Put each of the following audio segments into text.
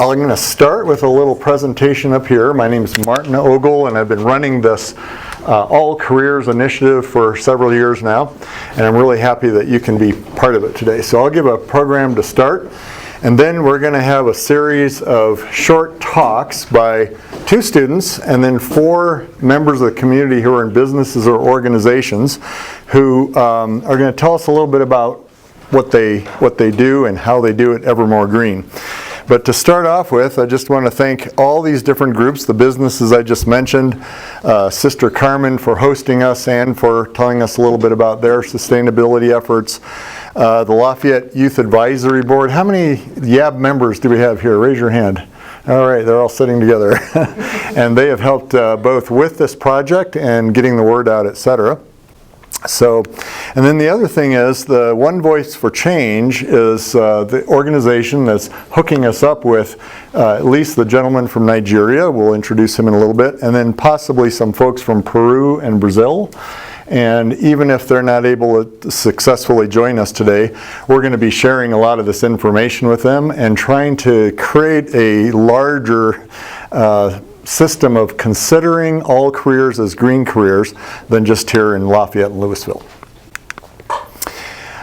I'm going to start with a little presentation up here. My name is Martin Ogle, and I've been running this All Careers initiative for several years now, and I'm really happy that you can be part of it today. So I'll give a program to start, and then we're going to have a series of short talks by 2 students and then 4 members of the community who are in businesses or organizations who are going to tell us a little bit about what they do and how they do it Evermore Green. But to start off with, I just want to thank all these different groups, the businesses I just mentioned, Sister Carmen for hosting us and for telling us a little bit about their sustainability efforts, the Lafayette Youth Advisory Board. How many YAB members do we have here? Raise your hand. All right, they're all sitting together. And they have helped both with this project and getting the word out, etc. So, and then the other thing is the One Voice for Change is the organization that's hooking us up with at least the gentleman from Nigeria. We'll introduce him in a little bit, and then possibly some folks from Peru and Brazil. And even if they're not able to successfully join us today, we're going to be sharing a lot of this information with them and trying to create a larger system of considering all careers as green careers than just here in Lafayette and Louisville.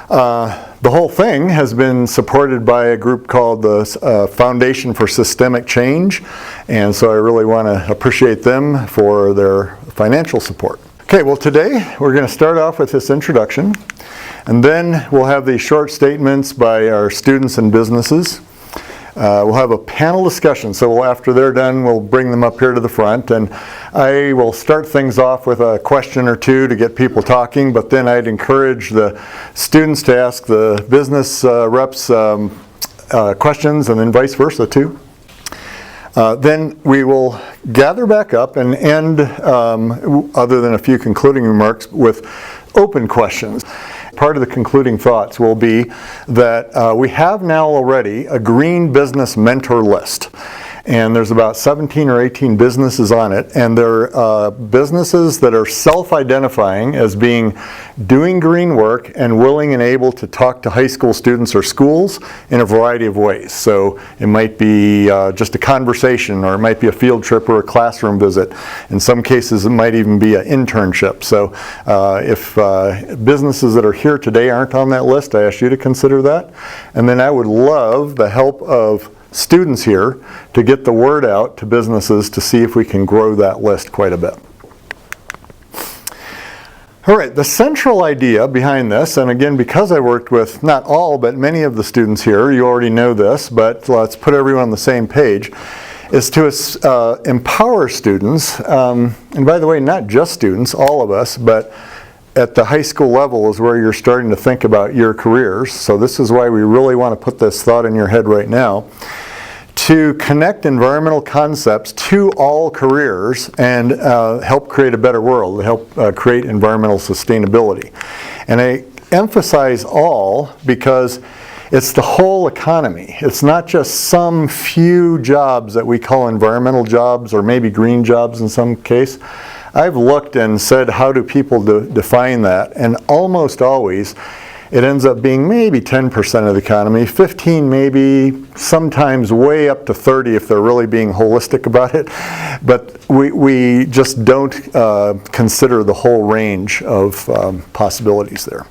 The whole thing has been supported by a group called the Foundation for Systemic Change, and so I really want to appreciate them for their financial support. Okay, well today we're going to start off with this introduction, and then we'll have these short statements by our students and businesses. We'll have a panel discussion, so after they're done, we'll bring them up here to the front, and I will start things off with a question or two to get people talking, but then I'd encourage the students to ask the business reps questions, and then vice versa too. Then we will gather back up and end, other than a few concluding remarks, with open questions. Part of the concluding thoughts will be that we have now already a green business mentor list. And there's about 17 or 18 businesses on it, and they're businesses that are self-identifying as doing green work and willing and able to talk to high school students or schools in a variety of ways. So it might be just a conversation, or it might be a field trip or a classroom visit. In some cases it might even be an internship. So if businesses that are here today aren't on that list, I ask you to consider that. And then I would love the help of students here to get the word out to businesses to see if we can grow that list quite a bit. All right, the central idea behind this, and again, because I worked with not all but many of the students here, you already know this, but let's put everyone on the same page, is to empower students, and by the way, not just students, all of us, but at the high school level is where you're starting to think about your careers. So this is why we really want to put this thought in your head right now, to connect environmental concepts to all careers and help create a better world, help create environmental sustainability. And I emphasize all because it's the whole economy. It's not just some few jobs that we call environmental jobs, or maybe green jobs in some case. I've looked and said, how do people define that? And almost always, it ends up being maybe 10% of the economy, 15 maybe, sometimes way up to 30 if they're really being holistic about it. But we just don't consider the whole range of possibilities there.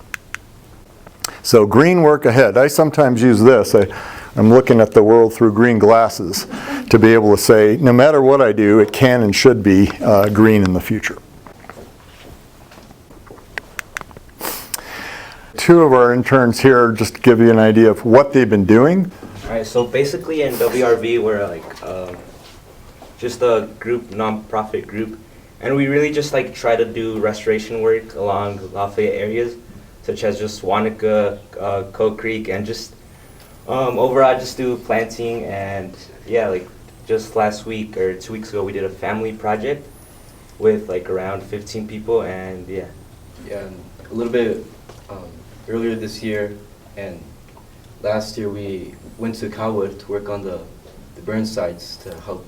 So green work ahead. I sometimes use this. I'm looking at the world through green glasses to be able to say, no matter what I do, it can and should be green in the future. 2 of our interns here, just to give you an idea of what they've been doing. All right, so basically in WRV, we're like just a group, non-profit group, and we really just like try to do restoration work along Lafayette areas, such as just Wanaka, Coe Creek, and just overall just do planting. And yeah, like just last week or 2 weeks ago, we did a family project with like around 15 people, and yeah. Yeah, and a little bit earlier this year and last year we went to Cowwood to work on the burn sites to help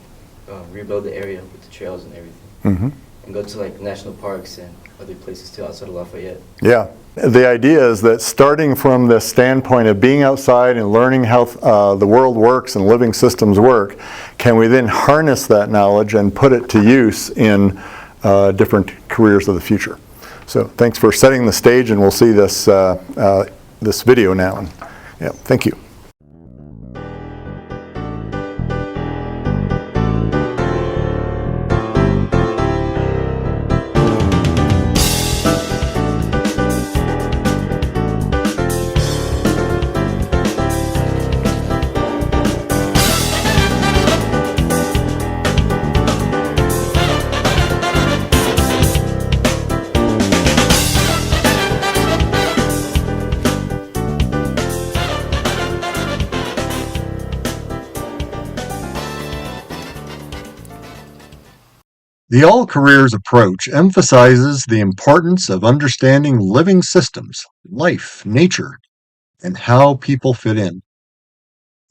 rebuild the area with the trails and everything. Mm-hmm. and go to like national parks and other places too outside of Lafayette. Yeah. The idea is that starting from the standpoint of being outside and learning how the world works and living systems work, can we then harness that knowledge and put it to use in different careers of the future? So thanks for setting the stage, and we'll see this, this video now. Yeah, thank you. The All Careers approach emphasizes the importance of understanding living systems, life, nature, and how people fit in.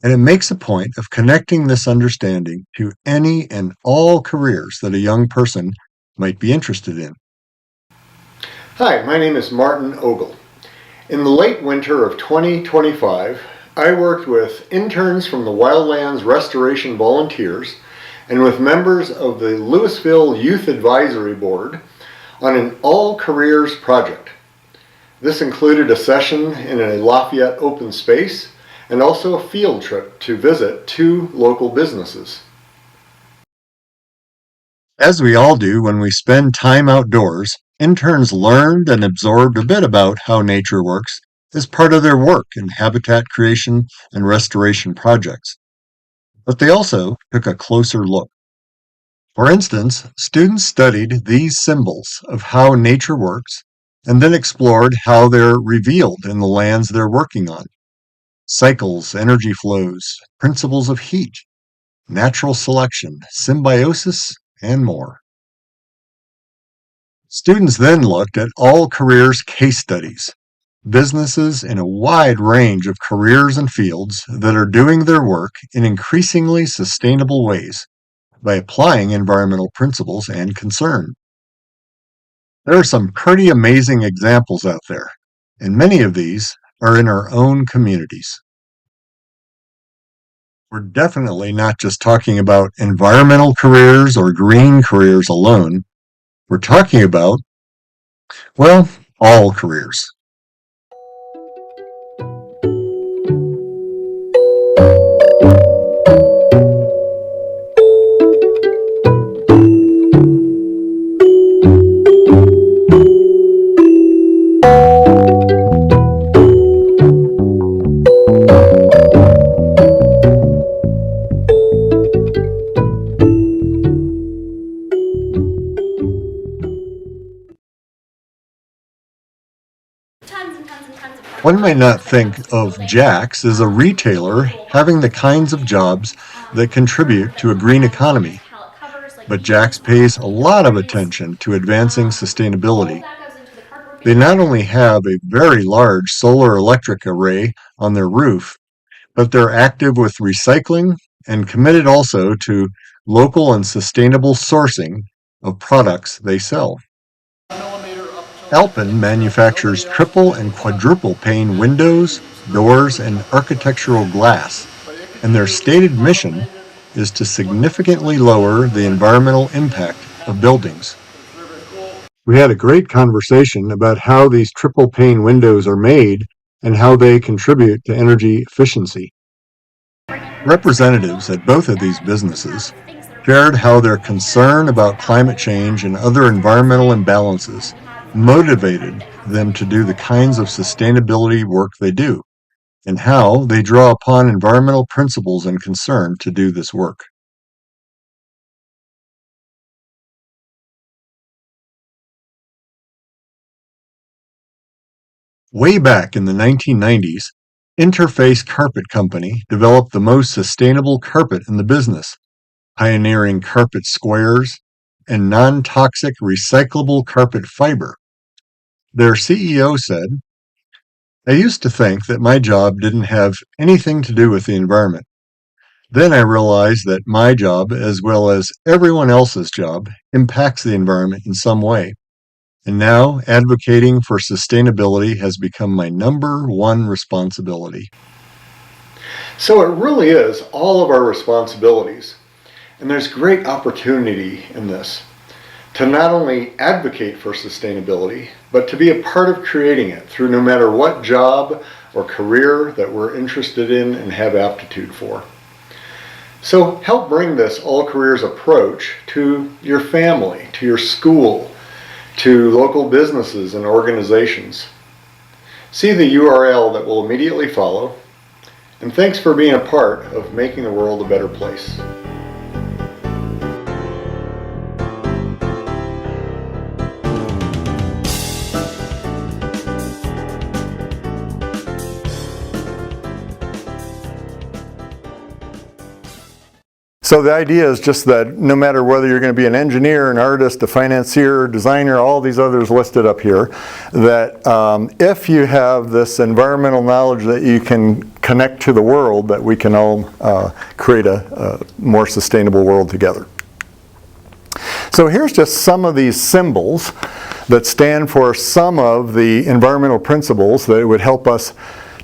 And it makes a point of connecting this understanding to any and all careers that a young person might be interested in. Hi, my name is Martin Ogle. In the late winter of 2025, I worked with interns from the Wildlands Restoration Volunteers and with members of the Louisville Youth Advisory Board on an all-careers project. This included a session in a Lafayette open space and also a field trip to visit 2 local businesses. As we all do when we spend time outdoors, interns learned and absorbed a bit about how nature works as part of their work in habitat creation and restoration projects. But they also took a closer look. For instance, students studied these symbols of how nature works and then explored how they're revealed in the lands they're working on. Cycles, energy flows, principles of heat, natural selection, symbiosis, and more. Students then looked at all careers case studies, businesses in a wide range of careers and fields that are doing their work in increasingly sustainable ways by applying environmental principles and concern. There are some pretty amazing examples out there, and many of these are in our own communities. We're definitely not just talking about environmental careers or green careers alone. We're talking about, well, all careers. One might not think of Jack's as a retailer having the kinds of jobs that contribute to a green economy, but Jack's pays a lot of attention to advancing sustainability. They not only have a very large solar electric array on their roof, but they're active with recycling and committed also to local and sustainable sourcing of products they sell. Alpen manufactures triple and quadruple pane windows, doors, and architectural glass, and their stated mission is to significantly lower the environmental impact of buildings. We had a great conversation about how these triple pane windows are made and how they contribute to energy efficiency. Representatives at both of these businesses shared how their concern about climate change and other environmental imbalances motivated them to do the kinds of sustainability work they do, and how they draw upon environmental principles and concern to do this work. Way back in the 1990s, Interface Carpet Company developed the most sustainable carpet in the business, pioneering carpet squares and non-toxic recyclable carpet fiber. Their CEO said, "I used to think that my job didn't have anything to do with the environment, Then I realized that my job, as well as everyone else's job, impacts the environment in some way. And now advocating for sustainability has become my number one responsibility. So it really is all of our responsibilities. And there's great opportunity in this to not only advocate for sustainability, but to be a part of creating it through no matter what job or career that we're interested in and have aptitude for. So help bring this all careers approach to your family, to your school, to local businesses and organizations. See the URL that will immediately follow, and thanks for being a part of making the world a better place. So the idea is just that no matter whether you're going to be an engineer, an artist, a financier, designer, all these others listed up here, that if you have this environmental knowledge that you can connect to the world, that we can all create a more sustainable world together. So here's just some of these symbols that stand for some of the environmental principles that would help us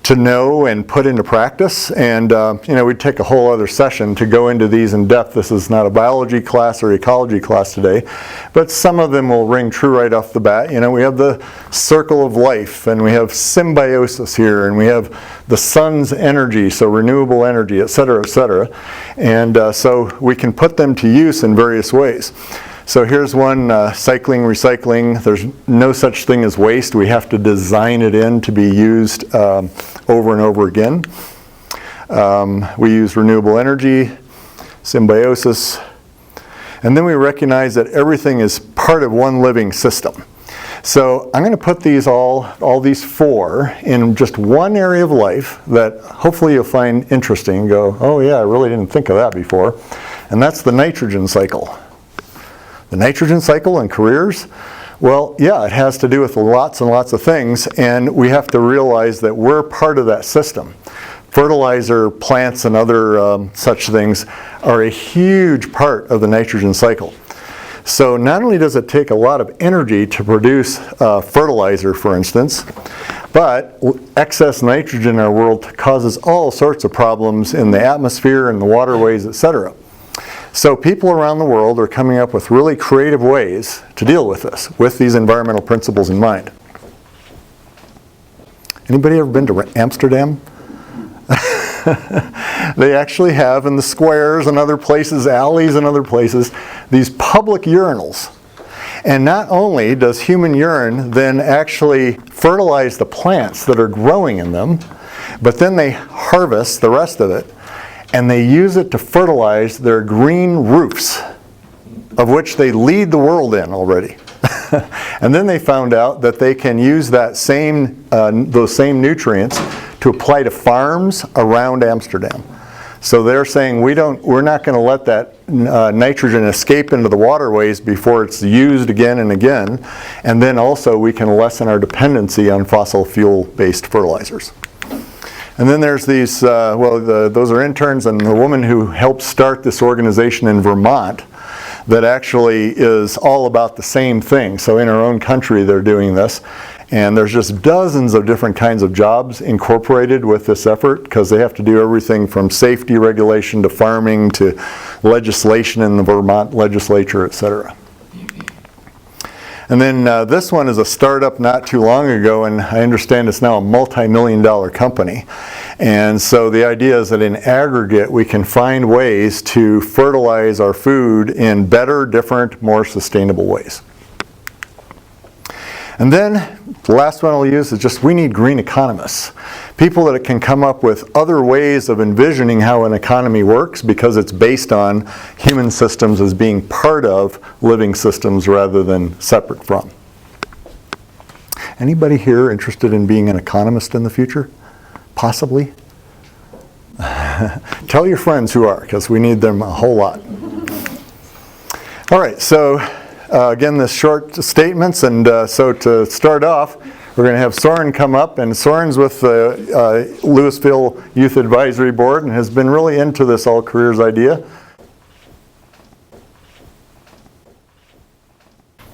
to know and put into practice. And we'd take a whole other session to go into these in depth. This is not a biology class or ecology class today, but some of them will ring true right off the bat. We have the circle of life, and we have symbiosis here, and we have the sun's energy, so renewable energy, et cetera, et cetera. And so we can put them to use in various ways. So here's one, cycling, recycling. There's no such thing as waste. We have to design it in to be used over and over again. We use renewable energy, symbiosis, and then we recognize that everything is part of one living system. So I'm going to put these all these four in just one area of life that hopefully you'll find interesting and go, oh yeah, I really didn't think of that before. And that's the nitrogen cycle. The nitrogen cycle in careers, well, yeah, it has to do with lots and lots of things, and we have to realize that we're part of that system. Fertilizer, plants, and other such things are a huge part of the nitrogen cycle. So not only does it take a lot of energy to produce fertilizer, for instance, but excess nitrogen in our world causes all sorts of problems in the atmosphere and the waterways, etc. So people around the world are coming up with really creative ways to deal with this, with these environmental principles in mind. Anybody ever been to Amsterdam? They actually have in the squares and other places, alleys and other places, these public urinals. And not only does human urine then actually fertilize the plants that are growing in them, but then they harvest the rest of it, and they use it to fertilize their green roofs, of which they lead the world in already. And then they found out that they can use that those same nutrients to apply to farms around Amsterdam. So they're saying we're not going to let that nitrogen escape into the waterways before it's used again and again. And then also we can lessen our dependency on fossil fuel-based fertilizers. And then there's these, those are interns, and the woman who helped start this organization in Vermont that actually is all about the same thing. So in our own country they're doing this. And there's just dozens of different kinds of jobs incorporated with this effort, because they have to do everything from safety regulation to farming to legislation in the Vermont legislature, etc. And then this one is a startup not too long ago, and I understand it's now a multi-million-dollar company. And so the idea is that in aggregate we can find ways to fertilize our food in better, different, more sustainable ways. And then the last one I'll use is just we need green economists. People that can come up with other ways of envisioning how an economy works, because it's based on human systems as being part of living systems rather than separate from. Anybody here interested in being an economist in the future? Possibly? Tell your friends who are, because we need them a whole lot. All right, so again, this short statements, and so to start off, We're going to have Soren come up, and Soren's with the Louisville Youth Advisory Board and has been really into this all careers idea.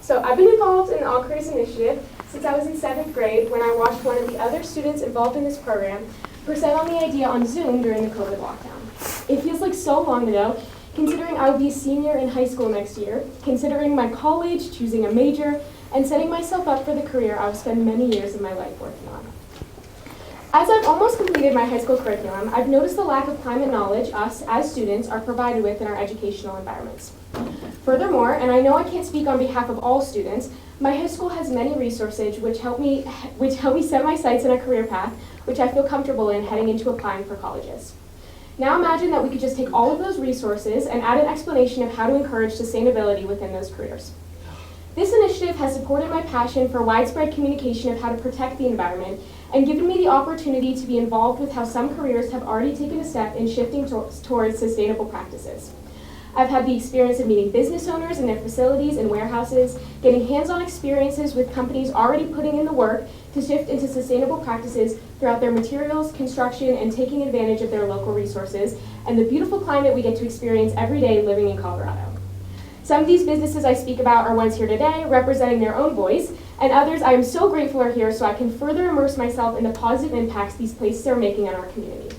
So I've been involved in the All Careers Initiative since I was in 7th grade when I watched one of the other students involved in this program present on the idea on Zoom during the COVID lockdown. It feels like so long ago, considering I will be a senior in high school next year, considering my college, choosing a major, and setting myself up for the career I will spend many years of my life working on. As I've almost completed my high school curriculum, I've noticed the lack of climate knowledge us, as students, are provided with in our educational environments. Furthermore, and I know I can't speak on behalf of all students, my high school has many resources which help me set my sights in a career path, which I feel comfortable in heading into applying for colleges. Now imagine that we could just take all of those resources and add an explanation of how to encourage sustainability within those careers. This initiative has supported my passion for widespread communication of how to protect the environment and given me the opportunity to be involved with how some careers have already taken a step in shifting towards sustainable practices. I've had the experience of meeting business owners in their facilities and warehouses, getting hands-on experiences with companies already putting in the work to shift into sustainable practices throughout their materials, construction, and taking advantage of their local resources, and the beautiful climate we get to experience every day living in Colorado. Some of these businesses I speak about are ones here today, representing their own voice, and others I am so grateful are here so I can further immerse myself in the positive impacts these places are making on our community.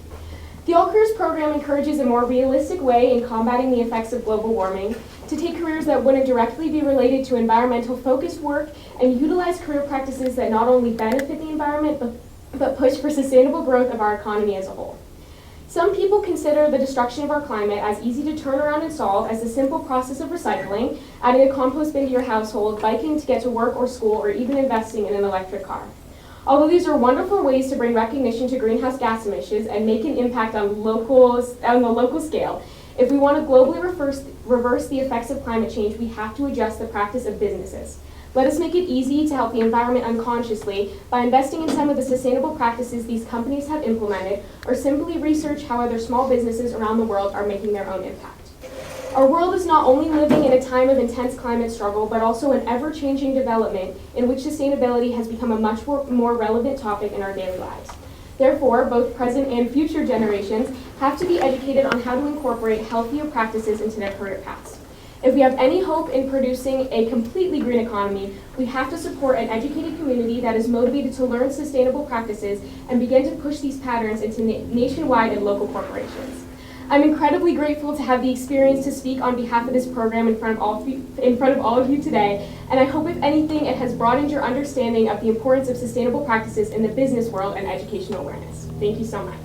The All Careers program encourages a more realistic way in combating the effects of global warming, to take careers that wouldn't directly be related to environmental focused work and utilize career practices that not only benefit the environment but push for sustainable growth of our economy as a whole. Some people consider the destruction of our climate as easy to turn around and solve as the simple process of recycling, adding a compost bin to your household, biking to get to work or school, or even investing in an electric car. Although these are wonderful ways to bring recognition to greenhouse gas emissions and make an impact on the local scale, if we want to globally reverse the effects of climate change, we have to adjust the practice of businesses. Let us make it easy to help the environment unconsciously by investing in some of the sustainable practices these companies have implemented, or simply research how other small businesses around the world are making their own impact. Our world is not only living in a time of intense climate struggle, but also an ever-changing development in which sustainability has become a much more relevant topic in our daily lives. Therefore, both present and future generations have to be educated on how to incorporate healthier practices into their career paths. If we have any hope in producing a completely green economy, we have to support an educated community that is motivated to learn sustainable practices and begin to push these patterns into nationwide and local corporations. I'm incredibly grateful to have the experience to speak on behalf of this program in front of all of you today, and I hope if anything it has broadened your understanding of the importance of sustainable practices in the business world and educational awareness. Thank you so much.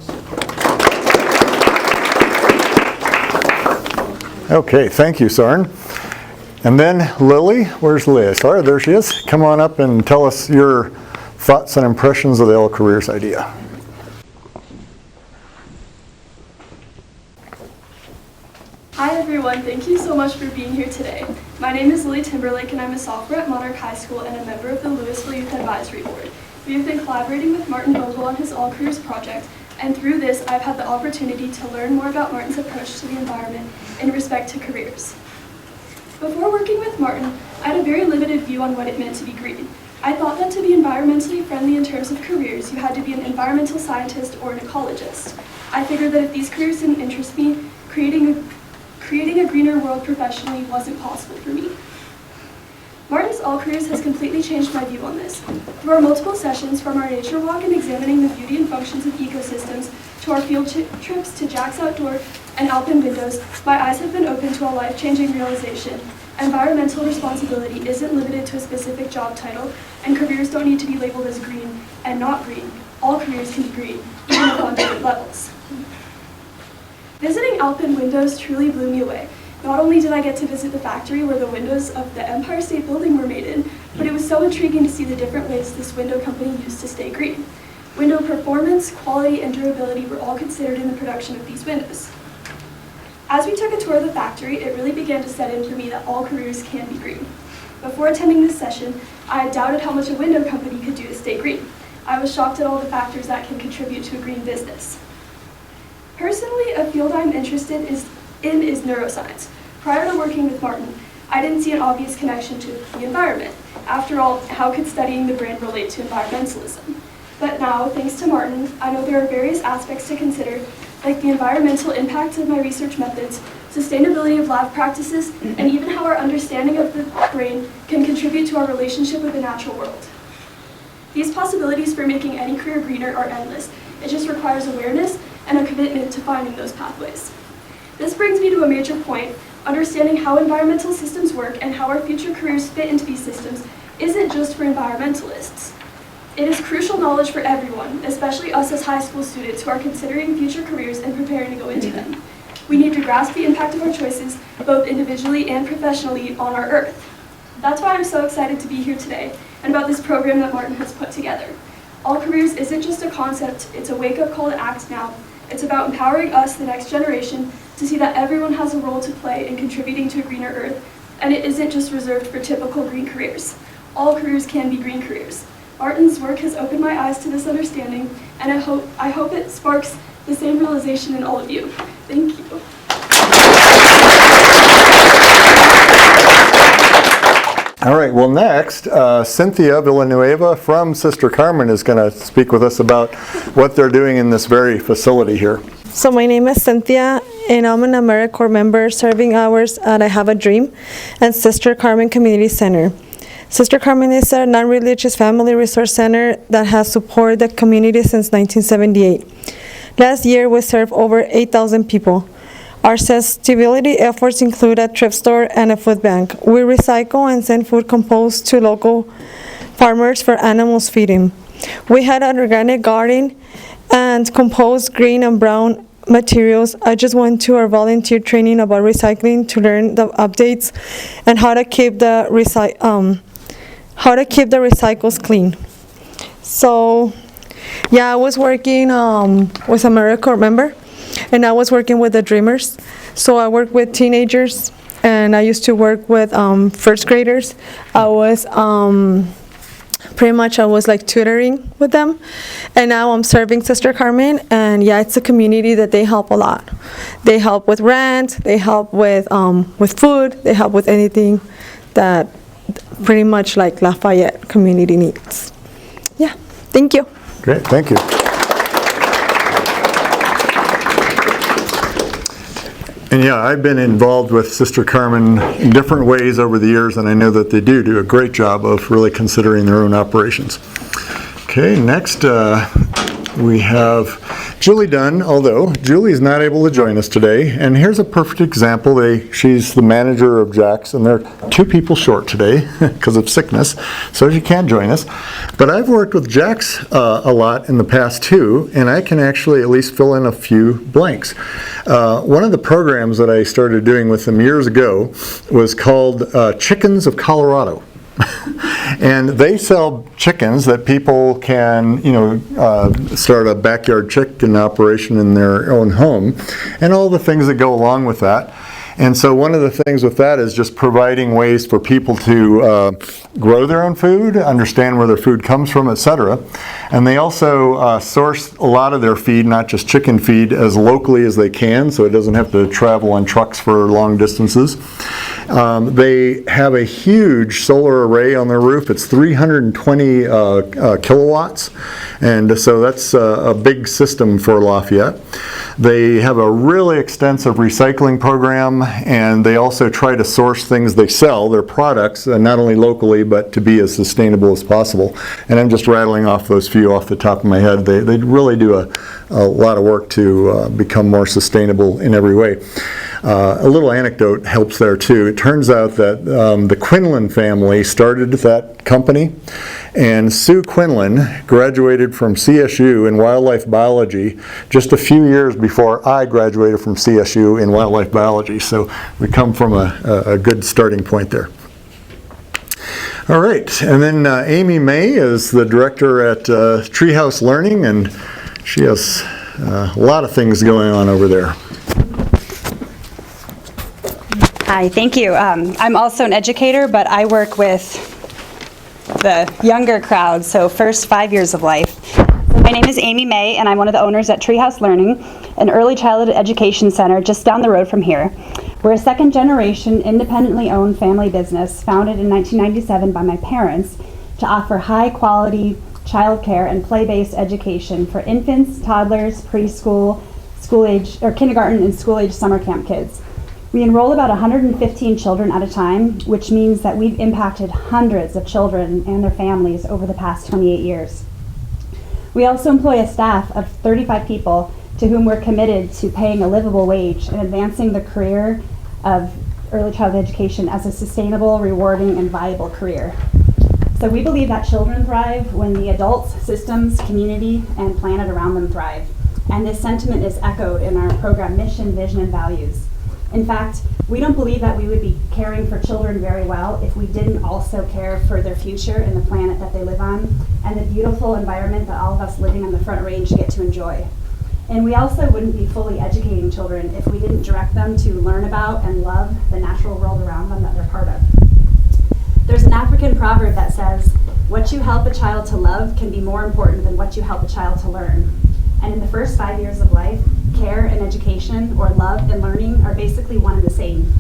Okay, thank you, Soren. And then Lily, where's Lily? Sorry, there she is. Come on up and tell us your thoughts and impressions of the All Careers idea. Hi everyone, thank you so much for being here today. My name is Lily Timberlake and I'm a sophomore at Monarch High School and a member of the Louisville Youth Advisory Board. We have been collaborating with Martin Vogel on his All Careers project, and through this I've had the opportunity to learn more about Martin's approach to the environment in respect to careers. Before working with Martin, I had a very limited view on what it meant to be green. I thought that to be environmentally friendly in terms of careers, you had to be an environmental scientist or an ecologist. I figured that if these careers didn't interest me, creating a greener world professionally wasn't possible for me. Martin's All Careers has completely changed my view on this. Through our multiple sessions, from our nature walk and examining the beauty and functions of ecosystems, to our field trips to Jack's Outdoor and Alpine Windows, my eyes have been opened to a life-changing realization. Environmental responsibility isn't limited to a specific job title, and careers don't need to be labeled as green and not green. All careers can be green, even if on different levels. Visiting Alpine Windows truly blew me away. Not only did I get to visit the factory where the windows of the Empire State Building were made in, but it was so intriguing to see the different ways this window company used to stay green. Window performance, quality, and durability were all considered in the production of these windows. As we took a tour of the factory, it really began to set in for me that all careers can be green. Before attending this session, I had doubted how much a window company could do to stay green. I was shocked at all the factors that can contribute to a green business. Personally, a field I'm interested in is neuroscience. Prior to working with Martin, I didn't see an obvious connection to the environment. After all, how could studying the brain relate to environmentalism? But now, thanks to Martin, I know there are various aspects to consider, like the environmental impact of my research methods, sustainability of lab practices, and even how our understanding of the brain can contribute to our relationship with the natural world. These possibilities for making any career greener are endless. It just requires awareness and a commitment to finding those pathways. This brings me to a major point. Understanding how environmental systems work and how our future careers fit into these systems isn't just for environmentalists. It is crucial knowledge for everyone, especially us as high school students who are considering future careers and preparing to go into them. We need to grasp the impact of our choices, both individually and professionally, on our Earth. That's why I'm so excited to be here today and about this program that Martin has put together. All Careers isn't just a concept, it's a wake-up call to act now. It's about empowering us, the next generation, to see that everyone has a role to play in contributing to a greener Earth, and it isn't just reserved for typical green careers. All careers can be green careers. Martin's work has opened my eyes to this understanding, and I hope it sparks the same realization in all of you. Thank you. All right, well next, Cynthia Villanueva from Sister Carmen is going to speak with us about what they're doing in this very facility here. So my name is Cynthia, and I'm an AmeriCorps member serving hours at I Have a Dream and Sister Carmen Community Center. Sister Carmen is a non-religious family resource center that has supported the community since 1978. Last year, we served over 8,000 people. Our sustainability efforts include a thrift store and a food bank. We recycle and send food compost to local farmers for animals feeding. We had an organic garden and compost green and brown materials. I just went to our volunteer training about recycling to learn the updates and how to keep the recycles clean. So, yeah, I was working with AmeriCorps member, and I was working with the Dreamers. So I work with teenagers, and I used to work with first graders. I was like tutoring with them, and now I'm serving Sister Carmen, and yeah, it's a community that they help a lot. They help with rent, they help with food, they help with anything that pretty much like Lafayette community needs. Yeah, thank you. Great, thank you. And yeah, I've been involved with Sister Carmen in different ways over the years, and I know that they do a great job of really considering their own operations. Okay, next we have Julie Dunn, although Julie's not able to join us today. And here's a perfect example. She's the manager of Jack's, and they're 2 people short today because of sickness, so she can't join us. But I've worked with Jack's a lot in the past too, and I can actually at least fill in a few blanks. One of the programs that I started doing with them years ago was called Chickens of Colorado. And they sell chickens that people can, start a backyard chicken operation in their own home, and all the things that go along with that. And so one of the things with that is just providing ways for people to grow their own food, understand where their food comes from, etc. And they also source a lot of their feed, not just chicken feed, as locally as they can, so it doesn't have to travel on trucks for long distances. They have a huge solar array on their roof. It's 320 kilowatts, and so that's a big system for Lafayette. They have a really extensive recycling program, and they also try to source things they sell, their products, not only locally, but to be as sustainable as possible. And I'm just rattling off those few off the top of my head. They really do a lot of work to become more sustainable in every way. A little anecdote helps there too. It turns out that the Quinlan family started that company, and Sue Quinlan graduated from CSU in wildlife biology just a few years before I graduated from CSU in wildlife biology. So we come from a good starting point there. All right, and then Amy May is the director at Treehouse Learning, and she has a lot of things going on over there. Hi, thank you. I'm also an educator, but I work with the younger crowd, so first 5 years of life. My name is Amy May, and I'm one of the owners at Treehouse Learning, an early childhood education center just down the road from here. We're a second-generation, independently owned family business founded in 1997 by my parents to offer high-quality childcare and play-based education for infants, toddlers, preschool, school-age, or kindergarten and school-age summer camp kids. We enroll about 115 children at a time, which means that we've impacted hundreds of children and their families over the past 28 years. We also employ a staff of 35 people to whom we're committed to paying a livable wage and advancing the career of early childhood education as a sustainable, rewarding, and viable career. So we believe that children thrive when the adults, systems, community, and planet around them thrive. And this sentiment is echoed in our program mission, vision, and values. In fact, we don't believe that we would be caring for children very well if we didn't also care for their future and the planet that they live on, and the beautiful environment that all of us living on the Front Range get to enjoy. And we also wouldn't be fully educating children if we didn't direct them to learn about and love the natural world around them that they're part of. There's an African proverb that says, "What you help a child to love can be more important than what you help a child to learn." And in the first 5 years of life, care and education, or love and learning, are basically one and the same.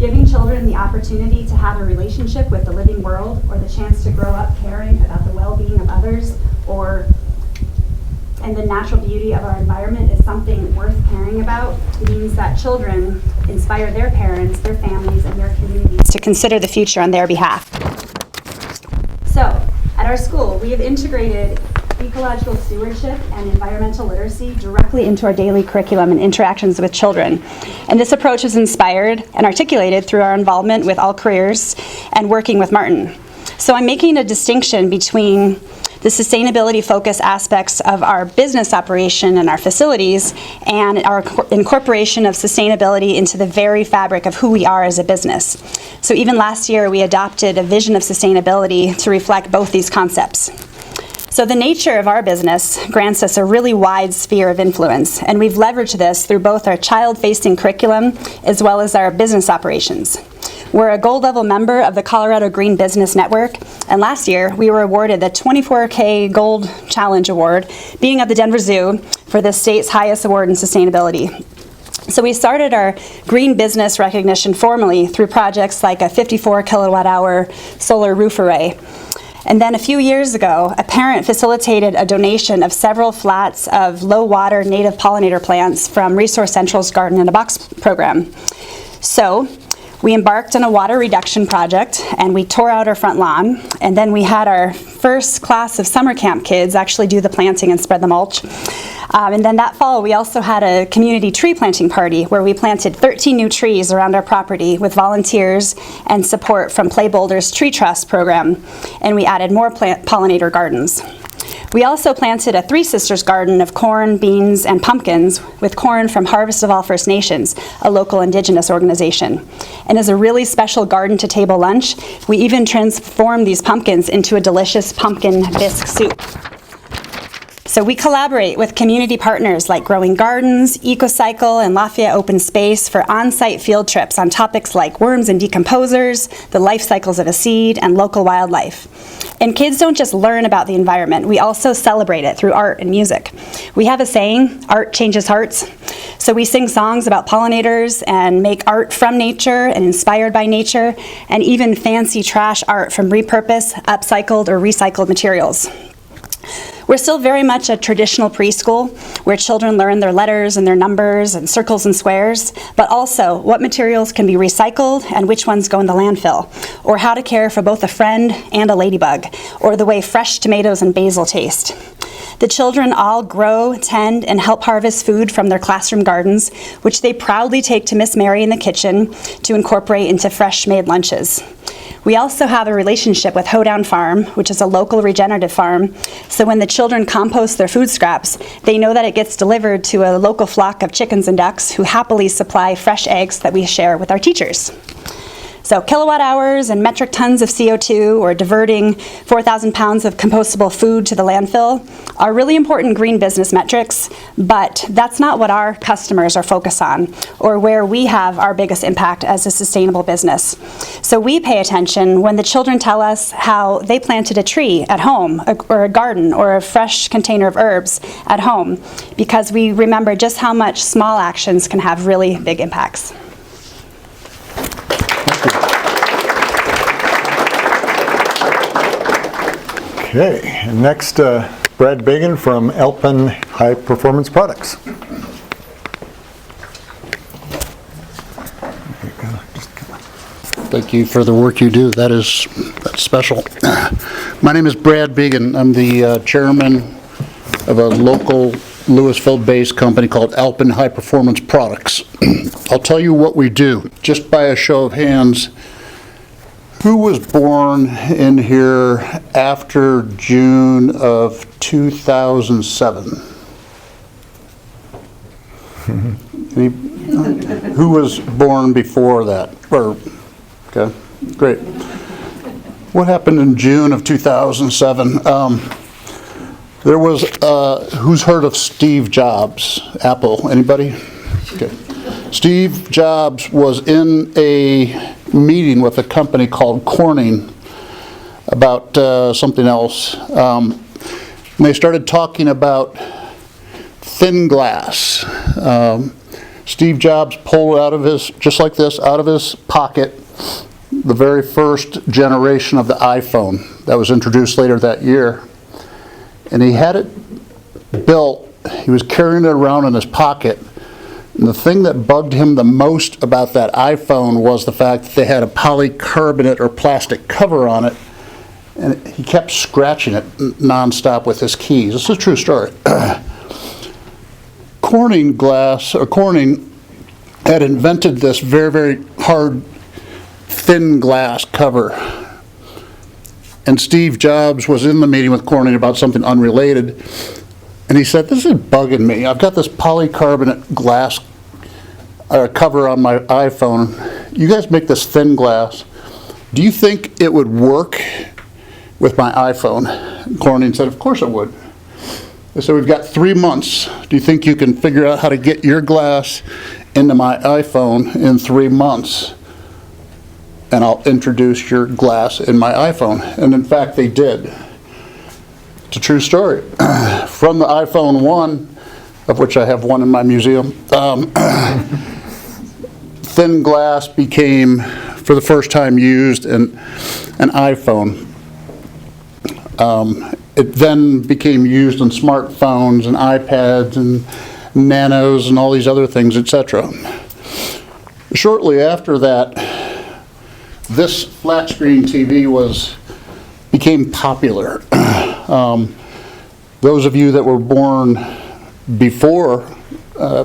Giving children the opportunity to have a relationship with the living world, or the chance to grow up caring about the well-being of others, and the natural beauty of our environment is something worth caring about, means that children inspire their parents, their families, and their communities to consider the future on their behalf. So, at our school, we have integrated ecological stewardship and environmental literacy directly into our daily curriculum and interactions with children. And this approach is inspired and articulated through our involvement with All Careers and working with Martin. So I'm making a distinction between the sustainability-focused aspects of our business operation and our facilities, and our incorporation of sustainability into the very fabric of who we are as a business. So even last year, we adopted a vision of sustainability to reflect both these concepts. So the nature of our business grants us a really wide sphere of influence, and we've leveraged this through both our child-facing curriculum as well as our business operations. We're a gold level member of the Colorado Green Business Network, and last year we were awarded the 24K Gold Challenge Award, being at the Denver Zoo, for the state's highest award in sustainability. So we started our green business recognition formally through projects like a 54 kilowatt hour solar roof array. And then a few years ago, a parent facilitated a donation of several flats of low water native pollinator plants from Resource Central's Garden in a Box program. So we embarked on a water reduction project, and we tore out our front lawn, and then we had our first class of summer camp kids actually do the planting and spread the mulch. And then that fall, we also had a community tree planting party where we planted 13 new trees around our property with volunteers and support from Play Boulder's Tree Trust program, and we added more pollinator gardens. We also planted a Three Sisters garden of corn, beans, and pumpkins with corn from Harvest of All First Nations, a local indigenous organization. And as a really special garden-to-table lunch, we even transformed these pumpkins into a delicious pumpkin bisque soup. So we collaborate with community partners like Growing Gardens, EcoCycle, and Lafayette Open Space for on-site field trips on topics like worms and decomposers, the life cycles of a seed, and local wildlife. And kids don't just learn about the environment, we also celebrate it through art and music. We have a saying, art changes hearts. So we sing songs about pollinators and make art from nature and inspired by nature, and even fancy trash art from repurposed, upcycled, or recycled materials. We're still very much a traditional preschool where children learn their letters and their numbers and circles and squares, but also what materials can be recycled and which ones go in the landfill, or how to care for both a friend and a ladybug, or the way fresh tomatoes and basil taste. The children all grow, tend, and help harvest food from their classroom gardens, which they proudly take to Miss Mary in the kitchen to incorporate into fresh-made lunches. We also have a relationship with Hoedown Farm, which is a local regenerative farm, so when the children compost their food scraps, they know that it gets delivered to a local flock of chickens and ducks who happily supply fresh eggs that we share with our teachers. So kilowatt hours and metric tons of CO2, or diverting 4,000 pounds of compostable food to the landfill, are really important green business metrics, but that's not what our customers are focused on, or where we have our biggest impact as a sustainable business. So we pay attention when the children tell us how they planted a tree at home, or a garden, or a fresh container of herbs at home, because we remember just how much small actions can have really big impacts. Okay, and next, Brad Bagan from Alpine High Performance Products. Thank you for the work you do. That's special. My name is Brad Began. I'm the chairman of a local Louisville-based company called Alpine High Performance Products. I'll tell you what we do, just by a show of hands. Who was born in here after June of 2007? Who was born before that? Okay, great. What happened in June of 2007? There was, who's heard of Steve Jobs, Apple, anybody? Okay. Steve Jobs was in a meeting with a company called Corning about something else. And they started talking about thin glass. Steve Jobs pulled out of his, just like this, out of his pocket, the very first generation of the iPhone that was introduced later that year. And he had it built, he was carrying it around in his pocket. And the thing that bugged him the most about that iPhone was the fact that they had a polycarbonate or plastic cover on it. And he kept scratching it nonstop with his keys. This is a true story. Corning had invented this very, very hard, thin glass cover. And Steve Jobs was in the meeting with Corning about something unrelated. And he said, "This is bugging me. I've got this polycarbonate glass cover on my iPhone. You guys make this thin glass. Do you think it would work with my iPhone?" And Corning said, "Of course it would." They said, "We've got 3 months. Do you think you can figure out how to get your glass into my iPhone in 3 months? And I'll introduce your glass in my iPhone." And in fact, they did. It's a true story. From the iPhone 1, of which I have one in my museum, thin glass became, for the first time, used in an iPhone. It then became used in smartphones and iPads and nanos and all these other things, etc. Shortly after that, this flat screen TV became popular. Those of you that were born before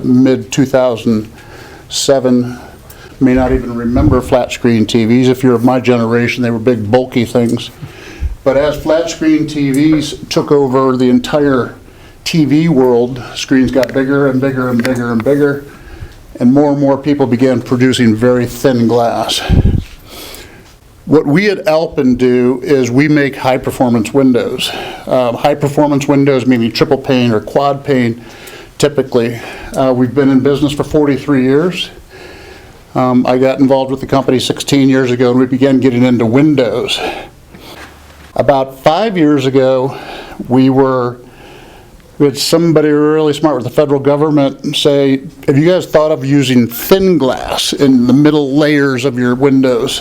mid-2007 may not even remember flat screen TVs. If you're of my generation, they were big, bulky things. But as flat screen TVs took over the entire TV world, screens got bigger and bigger and bigger and bigger, and more people began producing very thin glass. What we at Alpine do is we make high-performance windows. High-performance windows meaning triple pane or quad pane, typically. We've been in business for 43 years. I got involved with the company 16 years ago, and we began getting into windows. About 5 years ago, we had somebody really smart with the federal government say, "Have you guys thought of using thin glass in the middle layers of your windows?"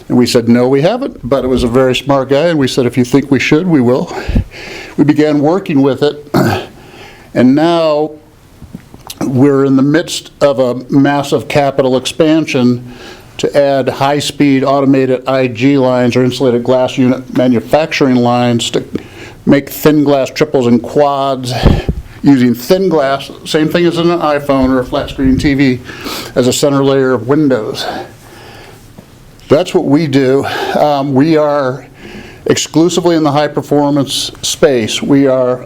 And we said, "No, we haven't," but it was a very smart guy, and we said, "If you think we should, we will." We began working with it, and now we're in the midst of a massive capital expansion to add high-speed automated IG lines or insulated glass unit manufacturing lines to make thin glass triples and quads using thin glass, same thing as in an iPhone or a flat screen TV, as a center layer of windows. That's what we do. We are exclusively in the high performance space. We are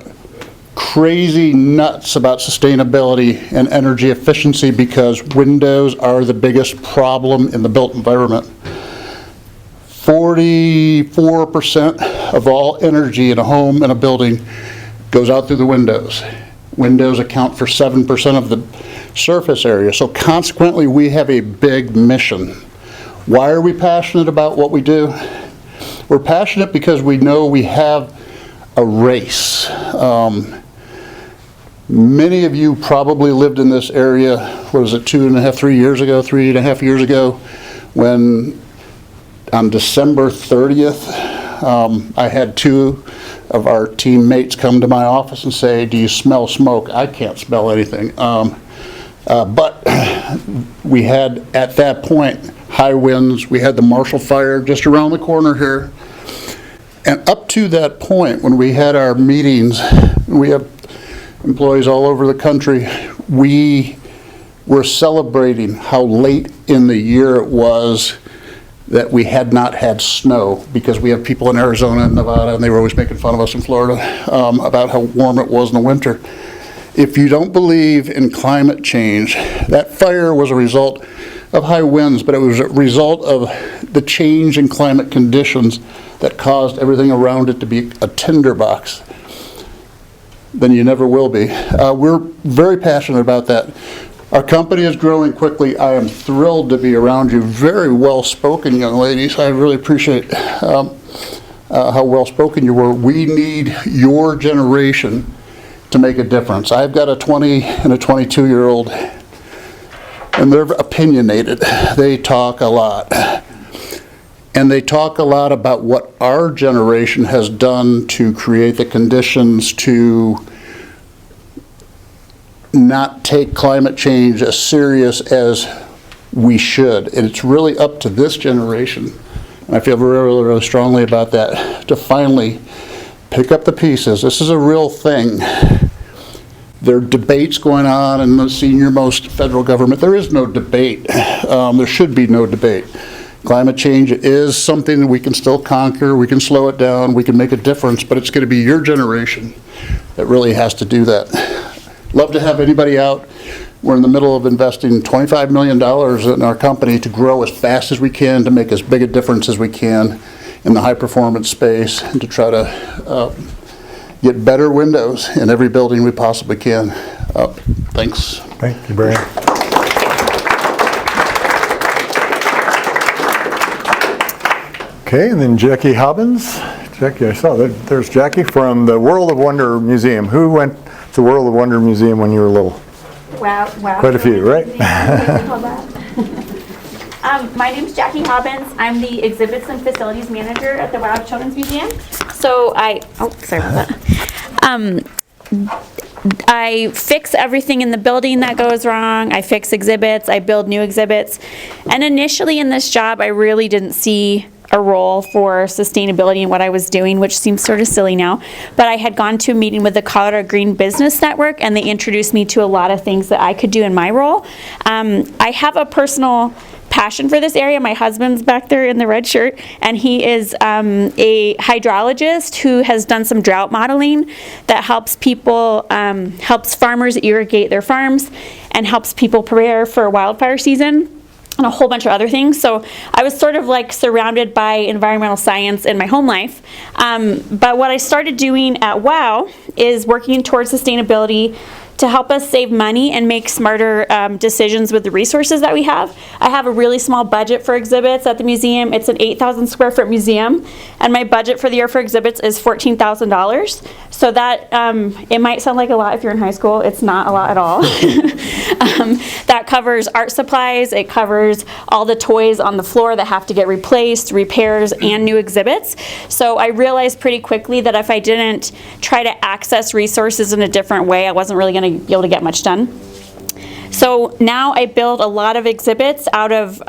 crazy nuts about sustainability and energy efficiency because windows are the biggest problem in the built environment. 44% of all energy in a home and a building goes out through the windows. Windows account for 7% of the surface area. So consequently, we have a big mission. Why are we passionate about what we do? We're passionate because we know we have a race. Many of you probably lived in this area, what was it, 3 years ago, when on December 30th, I had 2 of our teammates come to my office and say, "Do you smell smoke?" I can't smell anything. But we had, at that point, high winds. We had the Marshall Fire just around the corner here. And up to that point, when we had our meetings, we have employees all over the country, we were celebrating how late in the year it was that we had not had snow, because we have people in Arizona and Nevada, and they were always making fun of us in Florida about how warm it was in the winter. If you don't believe in climate change, that fire was a result of high winds, but it was a result of the change in climate conditions that caused everything around it to be a tinderbox. Then you never will be. We're very passionate about that. Our company is growing quickly. I am thrilled to be around you. Very well-spoken young ladies. I really appreciate how well-spoken you were. We need your generation to make a difference. I've got a 20 and a 22-year-old, and they're opinionated. They talk a lot. And they talk a lot about what our generation has done to create the conditions to not take climate change as serious as we should. And it's really up to this generation, and I feel really, really strongly about that, to finally pick up the pieces. This is a real thing. There are debates going on in the senior-most federal government. There is no debate. There should be no debate. Climate change is something that we can still conquer. We can slow it down. We can make a difference, but it's going to be your generation that really has to do that. Love to have anybody out. We're in the middle of investing $25 million in our company to grow as fast as we can, to make as big a difference as we can in the high-performance space, and to try to get better windows in every building we possibly can. Thanks. Thank you, Brian. Okay, and then Jackie Hobbins. Jackie, I saw that. There's Jackie from the World of Wonder Museum. Who went to the World of Wonder Museum when you were little? Wow. Quite a few, right? My name's Jackie Hobbins. I'm the Exhibits and Facilities Manager at the Wow Children's Museum. So sorry about that. I fix everything in the building that goes wrong. I fix exhibits. I build new exhibits. And initially in this job, I really didn't see a role for sustainability in what I was doing, which seems sort of silly now. But I had gone to a meeting with the Colorado Green Business Network, and they introduced me to a lot of things that I could do in my role. I have a personal passion for this area. My husband's back there in the red shirt, and he is a hydrologist who has done some drought modeling that helps people, helps farmers irrigate their farms, and helps people prepare for wildfire season, and a whole bunch of other things. So I was sort of like surrounded by environmental science in my home life. But what I started doing at WOW is working towards sustainability to help us save money and make smarter decisions with the resources that we have. I have a really small budget for exhibits at the museum. It's an 8,000 square foot museum, and my budget for the year for exhibits is $14,000. So that, it might sound like a lot if you're in high school. It's not a lot at all. That covers art supplies. It covers all the toys on the floor that have to get replaced, repairs, and new exhibits. So I realized pretty quickly that if I didn't try to access resources in a different way, I wasn't really going to be able to get much done. So now I build a lot of exhibits out of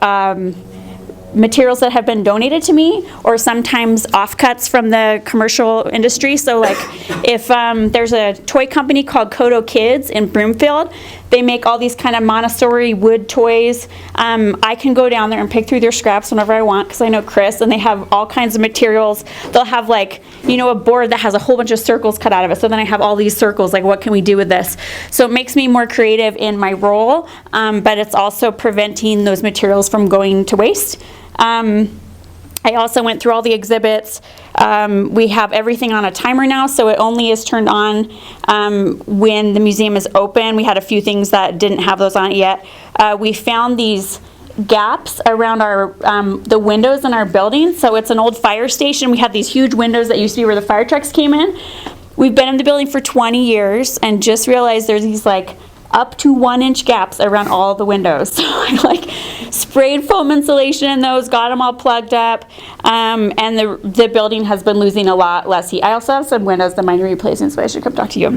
materials that have been donated to me, or sometimes offcuts from the commercial industry. So like if there's a toy company called Kodo Kids in Broomfield, they make all these kind of Montessori wood toys. I can go down there and pick through their scraps whenever I want, because I know Chris, and they have all kinds of materials. They'll have like, you know, a board that has a whole bunch of circles cut out of it. So then I have all these circles, like what can we do with this? So it makes me more creative in my role, but it's also preventing those materials from going to waste. I also went through all the exhibits. We have everything on a timer now, so it only is turned on when the museum is open. We had a few things that didn't have those on it yet. We found these gaps around our the windows in our building. So it's an old fire station. We had these huge windows that used to be where the fire trucks came in. We've been in the building for 20 years and just realized there's these like up to 1-inch gaps around all the windows. So I like sprayed foam insulation in those, got them all plugged up, and the building has been losing a lot less heat. I also have some windows that might need replacing, so I should come talk to you.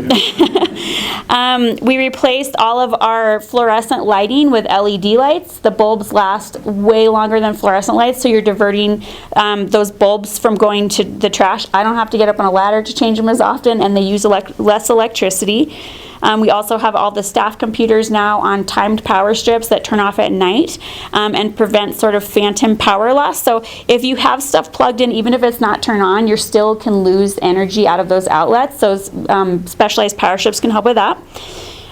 We replaced all of our fluorescent lighting with LED lights. The bulbs last way longer than fluorescent lights, so you're diverting those bulbs from going to the trash. I don't have to get up on a ladder to change them as often, and they use less electricity. We also have all the staff computers now on timed power strips that turn off at night and prevent sort of phantom power loss. So if you have stuff plugged in, even if it's not turned on, you still can lose energy out of those outlets. Those specialized power strips can help with that.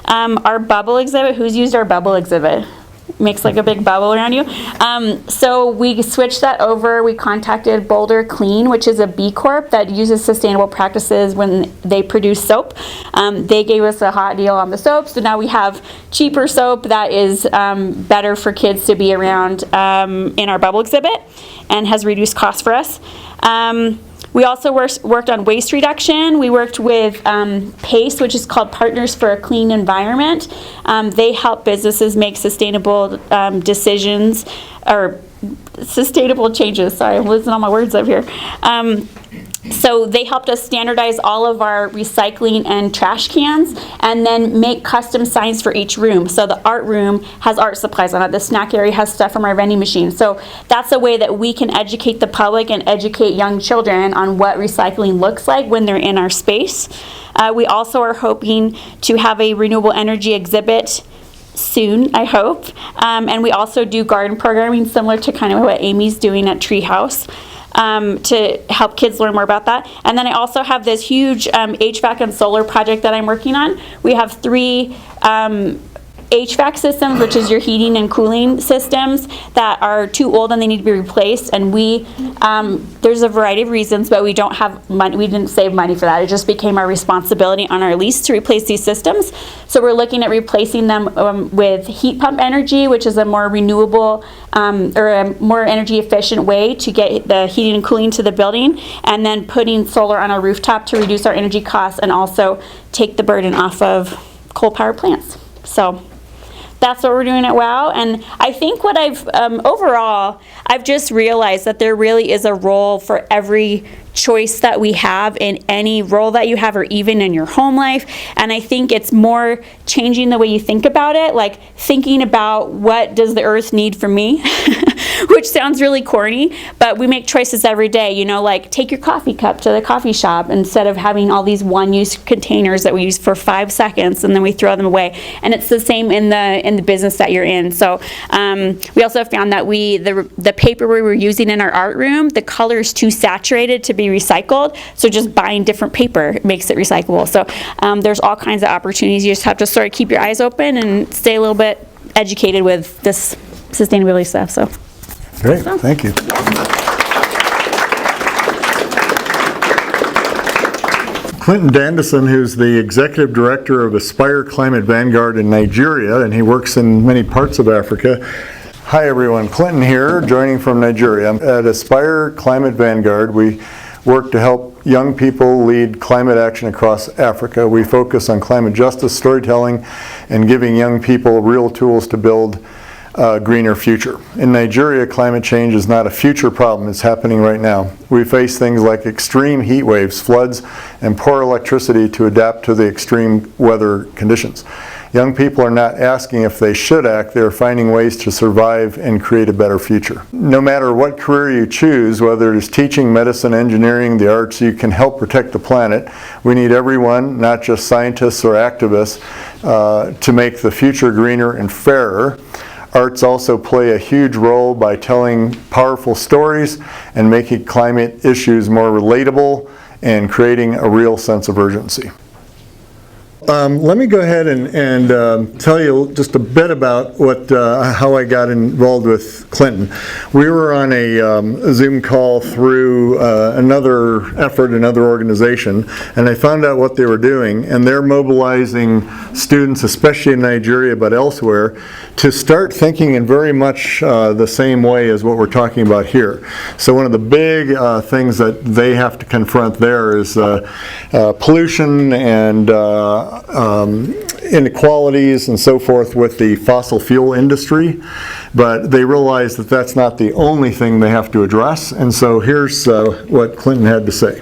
Our bubble exhibit, who's used our bubble exhibit? Makes like a big bubble around you. So we switched that over. We contacted Boulder Clean, which is a B Corp that uses sustainable practices when they produce soap. They gave us a hot deal on the soap, so now we have cheaper soap that is better for kids to be around in our bubble exhibit and has reduced costs for us. We also worked on waste reduction. We worked with PACE, which is called Partners for a Clean Environment. They help businesses make sustainable decisions, or sustainable changes. Sorry, I'm losing all my words up here. So they helped us standardize all of our recycling and trash cans and then make custom signs for each room. So the art room has art supplies on it. The snack area has stuff from our vending machine. So that's a way that we can educate the public and educate young children on what recycling looks like when they're in our space. We also are hoping to have a renewable energy exhibit soon, I hope. And we also do garden programming similar to kind of what Amy's doing at Treehouse. To help kids learn more about that. And then I also have this huge HVAC and solar project that I'm working on. We have 3 HVAC systems, which is your heating and cooling systems, that are too old and they need to be replaced. And we, there's a variety of reasons, but we don't have money. We didn't save money for that. It just became our responsibility on our lease to replace these systems. So we're looking at replacing them with heat pump energy, which is a more renewable or a more energy efficient way to get the heating and cooling to the building, and then putting solar on a rooftop to reduce our energy costs and also take the burden off of coal power plants. So that's what we're doing at WOW. And I think what I've, overall, I've just realized that there really is a role for every choice that we have in any role that you have, or even in your home life. And I think it's more changing the way you think about it, like thinking about what does the earth need from me, which sounds really corny, but we make choices every day, you know, like take your coffee cup to the coffee shop instead of having all these one-use containers that we use for 5 seconds and then we throw them away. And it's the same in the business that you're in. So we also found that the paper we were using in our art room, the color is too saturated to be recycled, so just buying different paper makes it recyclable. So there's all kinds of opportunities. You just have to sort of keep your eyes open and stay a little bit educated with this sustainability stuff. So great, thank you. Clinton Dandison, who's the executive director of Aspire Climate Vanguard in Nigeria, and he works in many parts of Africa. Hi everyone, Clinton here, joining from Nigeria. At Aspire Climate Vanguard, we work to help young people lead climate action across Africa. We focus on climate justice, storytelling, and giving young people real tools to build a greener future. In Nigeria, climate change is not a future problem, it's happening right now. We face things like extreme heat waves, floods, and poor electricity to adapt to the extreme weather conditions. Young people are not asking if they should act, they are finding ways to survive and create a better future. No matter what career you choose, whether it is teaching, medicine, engineering, the arts, you can help protect the planet. We need everyone, not just scientists or activists, to make the future greener and fairer. Arts also play a huge role by telling powerful stories and making climate issues more relatable and creating a real sense of urgency. Let me go ahead and tell you just a bit about how I got involved with Clinton. We were on a Zoom call through another effort, another organization, and I found out what they were doing, and they're mobilizing students, especially in Nigeria but elsewhere, to start thinking in very much the same way as what we're talking about here. So one of the big things that they have to confront there is pollution and inequalities and so forth with the fossil fuel industry, but they realize that that's not the only thing they have to address, and so here's what Clinton had to say.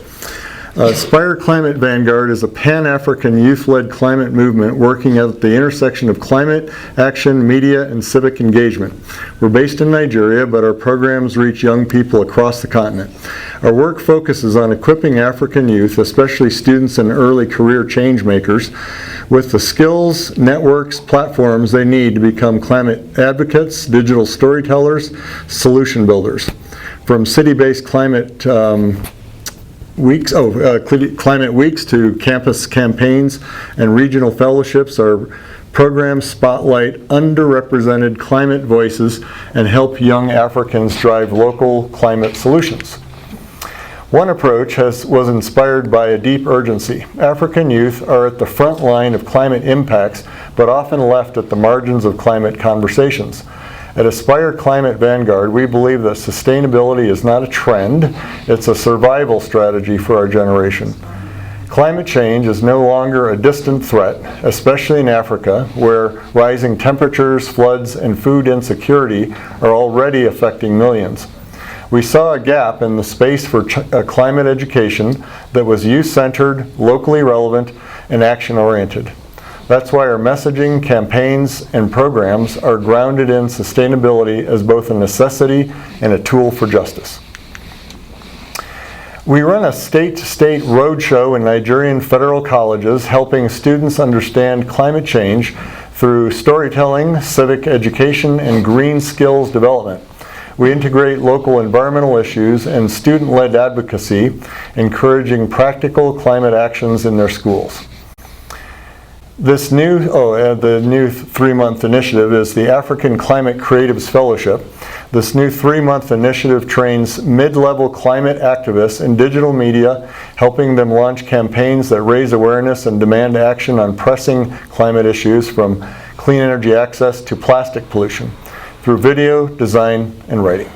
Aspire Climate Vanguard is a Pan-African youth-led climate movement working at the intersection of climate, action, media, and civic engagement. We're based in Nigeria, but our programs reach young people across the continent. Our work focuses on equipping African youth, especially students and early career change makers, with the skills, networks, platforms they need to become climate advocates, digital storytellers, solution builders. From city-based climate climate weeks to campus campaigns and regional fellowships, our programs spotlight underrepresented climate voices and help young Africans drive local climate solutions. One approach was inspired by a deep urgency. African youth are at the front line of climate impacts, but often left at the margins of climate conversations. At Aspire Climate Vanguard, we believe that sustainability is not a trend, it's a survival strategy for our generation. Climate change is no longer a distant threat, especially in Africa, where rising temperatures, floods, and food insecurity are already affecting millions. We saw a gap in the space for climate education that was youth-centered, locally relevant, and action-oriented. That's why our messaging, campaigns, and programs are grounded in sustainability as both a necessity and a tool for justice. We run a state-to-state roadshow in Nigerian federal colleges, helping students understand climate change through storytelling, civic education, and green skills development. We integrate local environmental issues and student-led advocacy, encouraging practical climate actions in their schools. This new, the new 3-month initiative is the African Climate Creatives Fellowship. This new 3-month initiative trains mid-level climate activists in digital media, helping them launch campaigns that raise awareness and demand action on pressing climate issues, from clean energy access to plastic pollution, through video, design, and writing.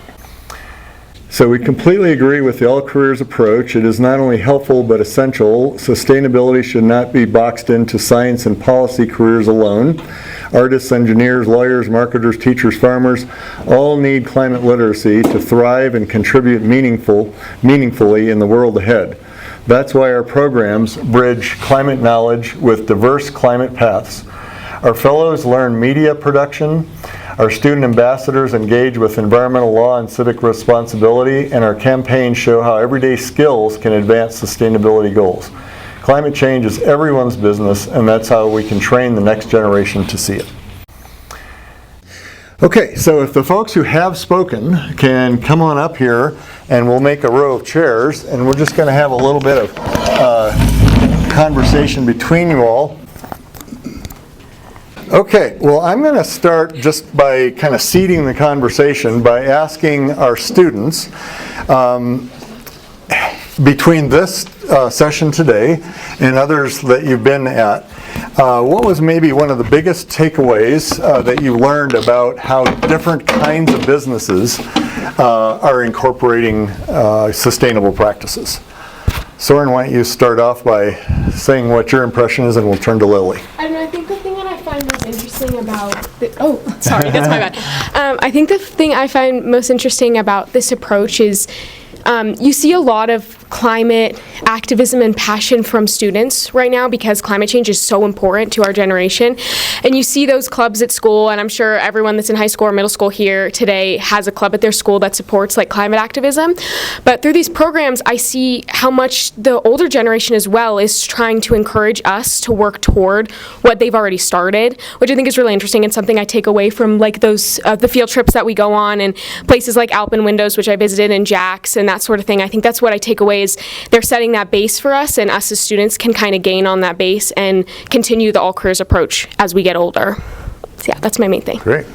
So we completely agree with the all-careers approach. It is not only helpful but essential. Sustainability should not be boxed into science and policy careers alone. Artists, engineers, lawyers, marketers, teachers, farmers all need climate literacy to thrive and contribute meaningfully in the world ahead. That's why our programs bridge climate knowledge with diverse climate paths. Our fellows learn media production, our student ambassadors engage with environmental law and civic responsibility, and our campaigns show how everyday skills can advance sustainability goals. Climate change is everyone's business, and that's how we can train the next generation to see it. Okay, so if the folks who have spoken can come on up here, and we'll make a row of chairs, and we're just going to have a little bit of conversation between you all. Okay, well, I'm going to start just by kind of seeding the conversation by asking our students, between this session today and others that you've been at, what was maybe one of the biggest takeaways that you learned about how different kinds of businesses are incorporating sustainable practices? Soren, why don't you start off by saying what your impression is, and we'll turn to Lily. I don't know, I think the thing that I find most interesting about sorry, that's my bad. I think the thing I find most interesting about this approach is you see a lot of climate activism and passion from students right now, because climate change is so important to our generation. And you see those clubs at school, and I'm sure everyone that's in high school or middle school here today has a club at their school that supports like climate activism. But through these programs, I see how much the older generation as well is trying to encourage us to work toward what they've already started, which I think is really interesting and something I take away from like those the field trips that we go on, and places like Alpen Windows, which I visited, and Jack's and that sort of thing. I think that's what I take away, is they're setting that base for us, and us as students can kind of gain on that base and continue the all-careers approach as we get older. So yeah, that's my main thing. Great.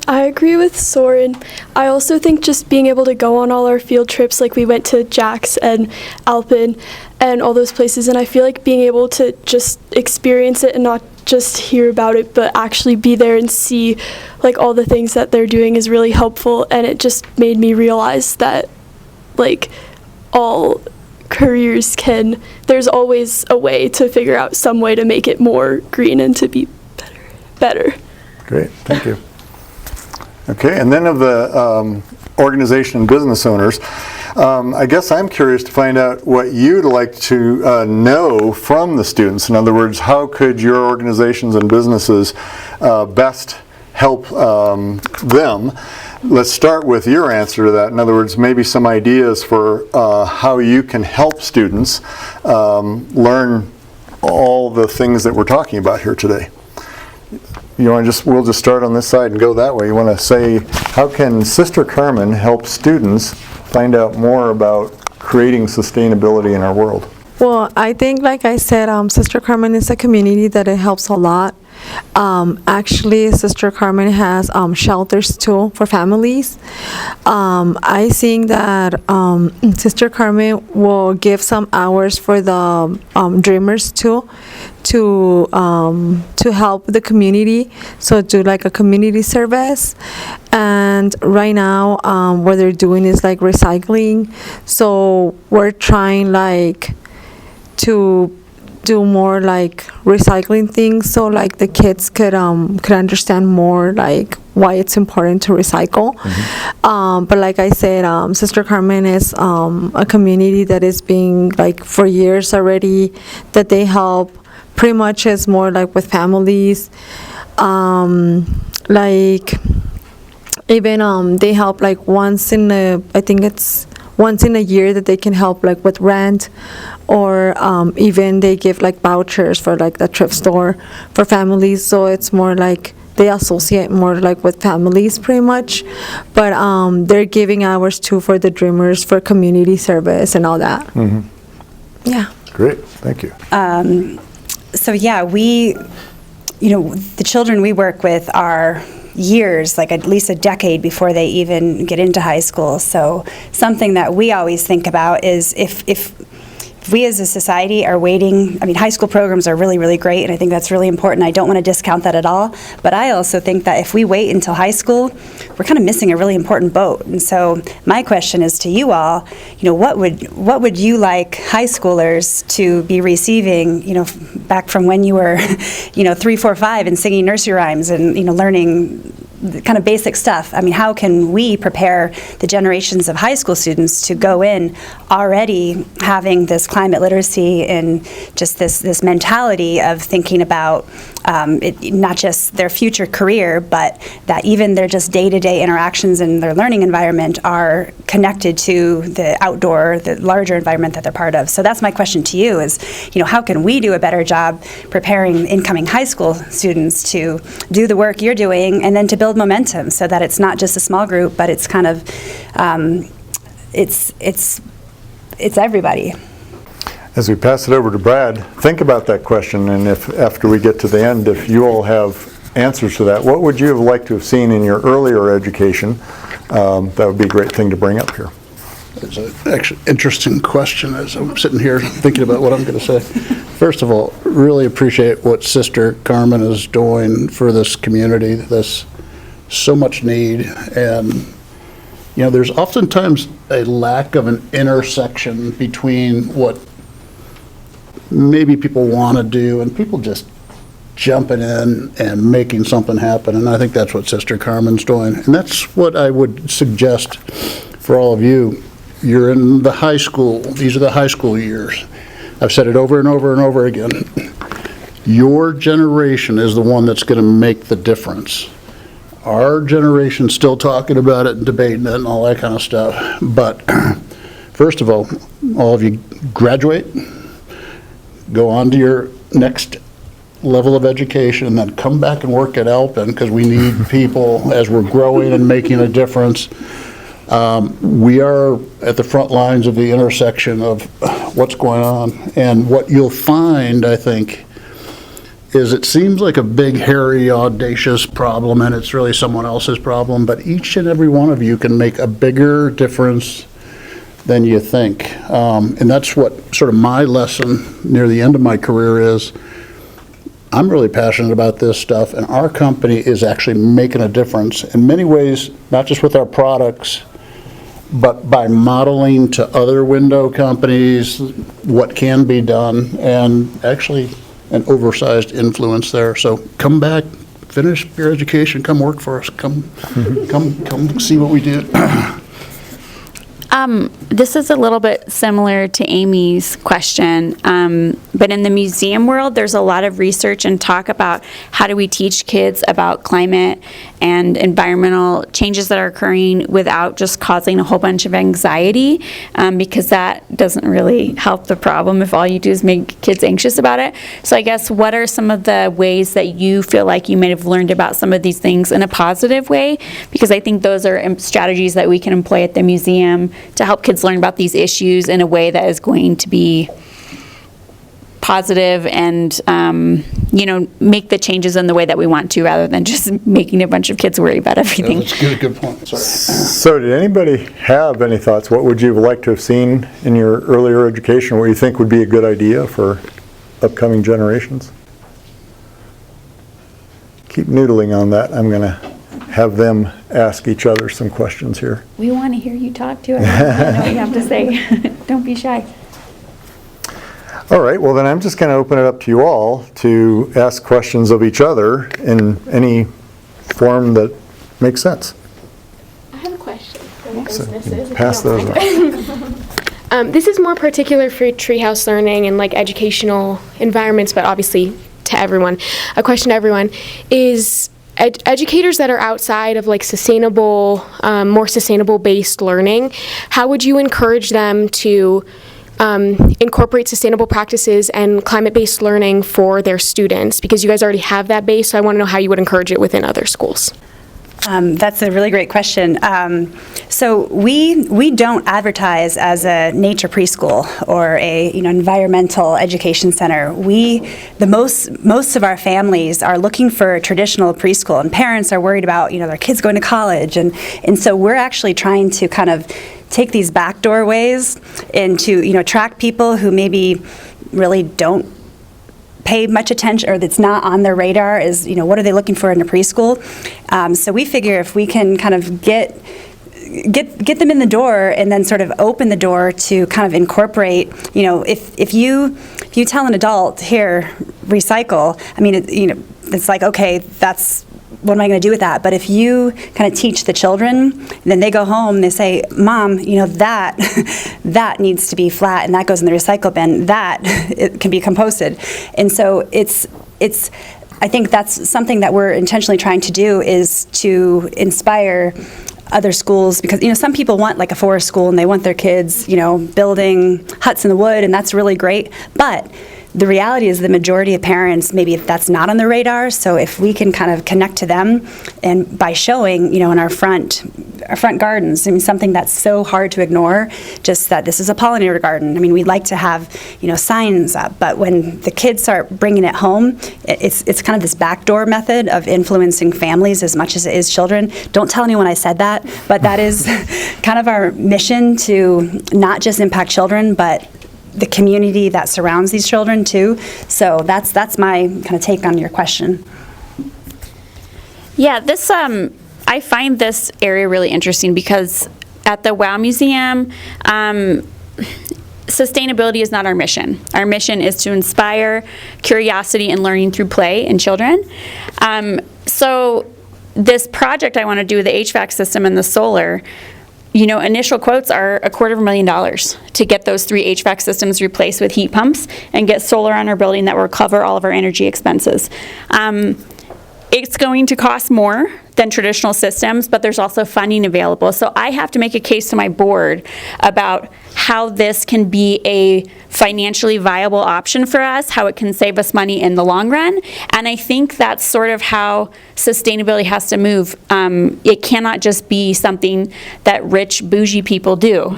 I agree with Soren. I also think just being able to go on all our field trips, like we went to Jack's and Alpen and all those places, and I feel like being able to just experience it and not just hear about it, but actually be there and see like all the things that they're doing is really helpful. And it just made me realize that like all careers there's always a way to figure out some way to make it more green and to be better. Great, thank you. Okay, and then of the organization and business owners, I guess I'm curious to find out what you'd like to know from the students. In other words, how could your organizations and businesses best help them? Let's start with your answer to that. In other words, maybe some ideas for how you can help students learn all the things that we're talking about here today. You want to we'll just start on this side and go that way. You want to say, how can Sister Carmen help students find out more about creating sustainability in our world? Well, I think, like I said, Sister Carmen is a community that it helps a lot. Actually, Sister Carmen has shelters too for families. I think that Sister Carmen will give some hours for the dreamers too, to help the community. So do like a community service. And right now, what they're doing is like recycling. So we're trying like to do more like recycling things, so like the kids could understand more like why it's important to recycle. But like I said, Sister Carmen is a community that is being like for years already, that they help pretty much is more like with families, like even they help like once in a year that they can help like with rent, or even they give like vouchers for like the thrift store for families. So it's more like they associate more like with families pretty much, but they're giving hours too for the dreamers for community service and all that. Yeah. Great, thank you. So yeah, the children we work with are years, like at least a decade before they even get into high school. So something that we always think about is if we as a society are waiting, I mean, high school programs are really, really great, and I think that's really important. I don't want to discount that at all. But I also think that if we wait until high school, we're kind of missing a really important boat. And so my question is to you all, what would you like high schoolers to be receiving, back from when you were, 3, 4, 5 and singing nursery rhymes and, learning the kind of basic stuff? I mean, how can we prepare the generations of high school students to go in already having this climate literacy and just this mentality of thinking about not just their future career, but that even their just day-to-day interactions in their learning environment are connected to the outdoor, the larger environment that they're part of. So that's my question to you is, how can we do a better job preparing incoming high school students to do the work you're doing, and then to build momentum so that it's not just a small group, but it's kind of, it's everybody. As we pass it over to Brad, think about that question, and if after we get to the end, if you all have answers to that, what would you have liked to have seen in your earlier education? That would be a great thing to bring up here. It's an actually interesting question as I'm sitting here thinking about what I'm going to say. First of all, really appreciate what Sister Carmen is doing for this community. There's so much need, and there's oftentimes a lack of an intersection between what maybe people want to do and people just jumping in and making something happen. And I think that's what Sister Carmen's doing. And that's what I would suggest for all of you. You're in the high school. These are the high school years. I've said it over and over and over again. Your generation is the one that's going to make the difference. Our generation's still talking about it and debating it and all that kind of stuff. But first of all of you graduate, go on to your next level of education, and then come back and work at Alpin, because we need people as we're growing and making a difference. We are at the front lines of the intersection of what's going on, and what you'll find, I think, is it seems like a big, hairy, audacious problem, and it's really someone else's problem, but each and every one of you can make a bigger difference than you think. And that's what sort of my lesson near the end of my career is. I'm really passionate about this stuff, and our company is actually making a difference in many ways, not just with our products, but by modeling to other window companies what can be done, and actually an oversized influence there. So come back, finish your education, come work for us, come see what we did. This is a little bit similar to Amy's question, but in the museum world, there's a lot of research and talk about how do we teach kids about climate and environmental changes that are occurring without just causing a whole bunch of anxiety, because that doesn't really help the problem if all you do is make kids anxious about it. So I guess what are some of the ways that you feel like you may have learned about some of these things in a positive way? Because I think those are strategies that we can employ at the museum to help kids learn about these issues in a way that is going to be positive and, make the changes in the way that we want to, rather than just making a bunch of kids worry about everything. That's a good point. Sorry. So did anybody have any thoughts? What would you have liked to have seen in your earlier education? What you think would be a good idea for upcoming generations? Keep noodling on that. I'm going to have them ask each other some questions here. We want to hear you talk too. I know what you have to say. Don't be shy. All right, well then I'm just going to open it up to you all to ask questions of each other in any form that makes sense. I have a question for the So, businesses. if you pass don't those mind. This is more particular for treehouse learning and like educational environments, but obviously to everyone. A question to everyone is educators that are outside of like sustainable, more sustainable based learning, how would you encourage them to incorporate sustainable practices and climate-based learning for their students? Because you guys already have that base, so I want to know how you would encourage it within other schools. That's a really great question. So we don't advertise as a nature preschool or a environmental education center. Most of our families are looking for a traditional preschool, and parents are worried about their kids going to college, and so we're actually trying to kind of take these backdoor ways and to attract people who maybe really don't pay much attention, or that's not on their radar, is what are they looking for in a preschool. So we figure if we can kind of get them in the door and then sort of open the door to kind of incorporate, if you tell an adult, here, recycle, I mean, it's like, okay, what am I going to do with that? But if you kind of teach the children, then they go home and they say, Mom, that needs to be flat and that goes in the recycle bin, that it can be composted. And so I think that's something that we're intentionally trying to do, is to inspire other schools, because some people want like a forest school and they want their kids building huts in the wood, and that's really great, but the reality is the majority of parents, maybe if that's not on their radar, so if we can kind of connect to them, and by showing, in our front gardens, I mean, something that's so hard to ignore, just that this is a pollinator garden. I mean, we'd like to have, signs up, but when the kids start bringing it home, it's kind of this backdoor method of influencing families as much as it is children. Don't tell anyone I said that, but that is kind of our mission, to not just impact children, but the community that surrounds these children too. So that's my kind of take on your question. Yeah, this I find this area really interesting, because at the WOW Museum, sustainability is not our mission. Our mission is to inspire curiosity and learning through play in children. So this project I want to do, the HVAC system and the solar, initial quotes are $250,000 to get those 3 HVAC systems replaced with heat pumps and get solar on our building that will cover all of our energy expenses. It's going to cost more than traditional systems, but there's also funding available. So I have to make a case to my board about how this can be a financially viable option for us, how it can save us money in the long run. And I think that's sort of how sustainability has to move. It cannot just be something that rich, bougie people do.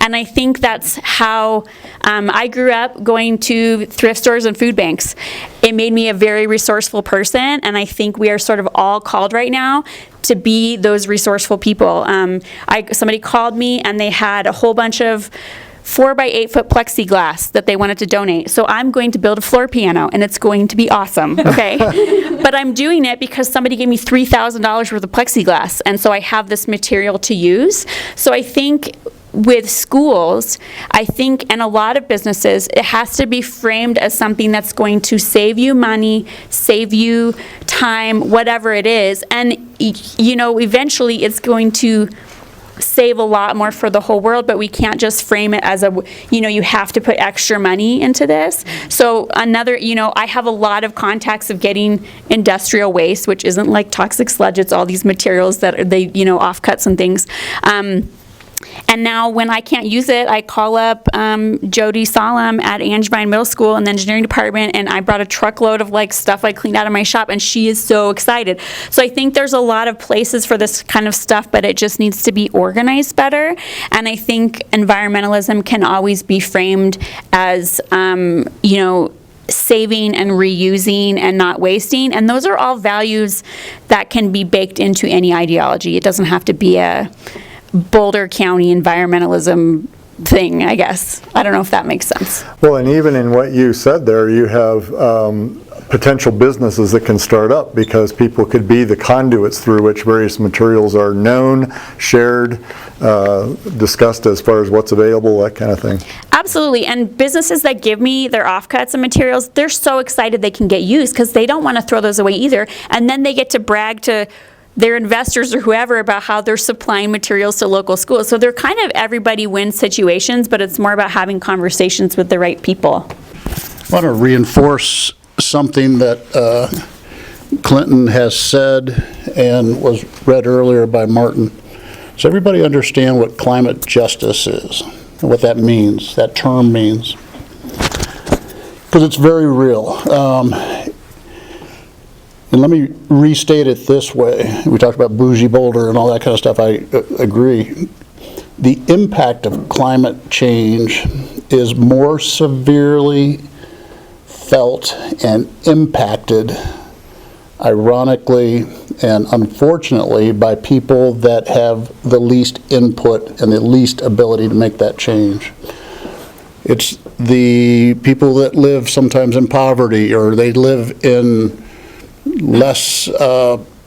And I think that's how I grew up, going to thrift stores and food banks. It made me a very resourceful person, and I think we are sort of all called right now to be those resourceful people. Somebody called me and they had a whole bunch of 4-by-8-foot plexiglass that they wanted to donate. So I'm going to build a floor piano, and it's going to be awesome, okay? But I'm doing it because somebody gave me $3,000 worth of plexiglass, and so I have this material to use. So I think with schools, and a lot of businesses, it has to be framed as something that's going to save you money, save you time, whatever it is. And, eventually it's going to save a lot more for the whole world, but we can't just frame it as you have to put extra money into this. So I have a lot of contacts of getting industrial waste, which isn't like toxic sludge, it's all these materials that are, offcuts and things. And now when I can't use it, I call up Jody Solom at Angevine Middle School in the engineering department, and I brought a truckload of stuff I cleaned out of my shop, and she is so excited. So I think there's a lot of places for this kind of stuff, but it just needs to be organized better. And I think environmentalism can always be framed as, saving and reusing and not wasting. And those are all values that can be baked into any ideology. It doesn't have to be a Boulder County environmentalism thing, I guess. I don't know if that makes sense. Well, and even in what you said there, you have potential businesses that can start up because people could be the conduits through which various materials are known, shared, discussed as far as what's available, that kind of thing. Absolutely. And businesses that give me their offcuts and materials, they're so excited they can get used because they don't want to throw those away either. And then they get to brag to their investors or whoever about how they're supplying materials to local schools. So they're kind of everybody wins situations, but it's more about having conversations with the right people. I want to reinforce something that Clinton has said and was read earlier by Martin. Does everybody understand what climate justice is and what that means, that term means? Because it's very real. And let me restate it this way. We talked about bougie Boulder and all that kind of stuff. I agree. The impact of climate change is more severely felt and impacted, ironically and unfortunately, by people that have the least input and the least ability to make that change. It's the people that live sometimes in poverty, or they live in less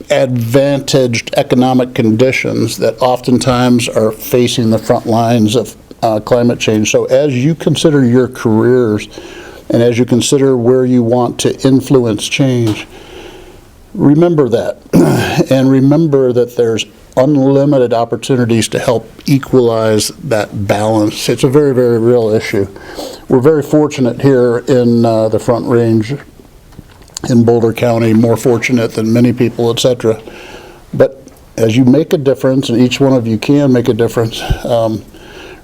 advantaged economic conditions that oftentimes are facing the front lines of climate change. So as you consider your careers and as you consider where you want to influence change, remember that. And remember that there's unlimited opportunities to help equalize that balance. It's a very, very real issue. We're very fortunate here in the Front Range in Boulder County, more fortunate than many people, etc. But as you make a difference, and each one of you can make a difference,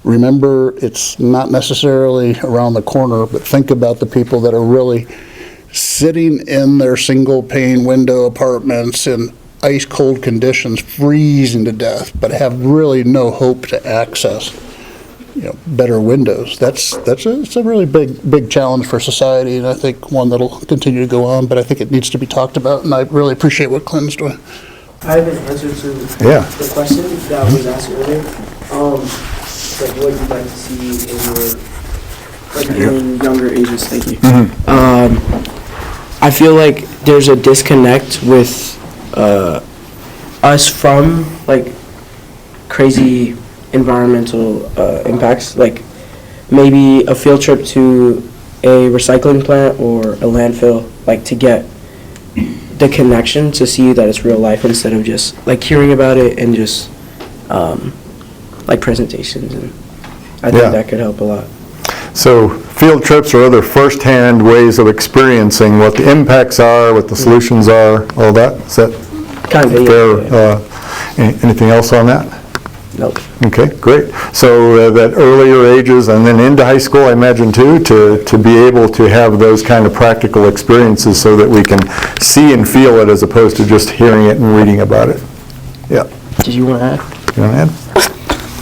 remember it's not necessarily around the corner, but think about the people that are really sitting in their single pane window apartments in ice cold conditions, freezing to death, but have really no hope to access better windows. It's a really big challenge for society, and I think one that'll continue to go on, but I think it needs to be talked about, and I really appreciate what Clinton's doing. I have an answer to the question that was asked earlier. Like what you'd like to see in younger ages. Thank you. I feel like there's a disconnect with us from crazy environmental impacts, like maybe a field trip to a recycling plant or a landfill, to get the connection to see that it's real life instead of just hearing about it and just presentations, and I think that could help a lot. So field trips or other first-hand ways of experiencing what the impacts are, what the solutions are, all that? Is that kind of fair? Anything else on that? Nope. Okay, great. So that earlier ages and then into high school, I imagine too, to be able to have those kind of practical experiences so that we can see and feel it as opposed to just hearing it and reading about it. Yeah. Did you want to add? You want to add?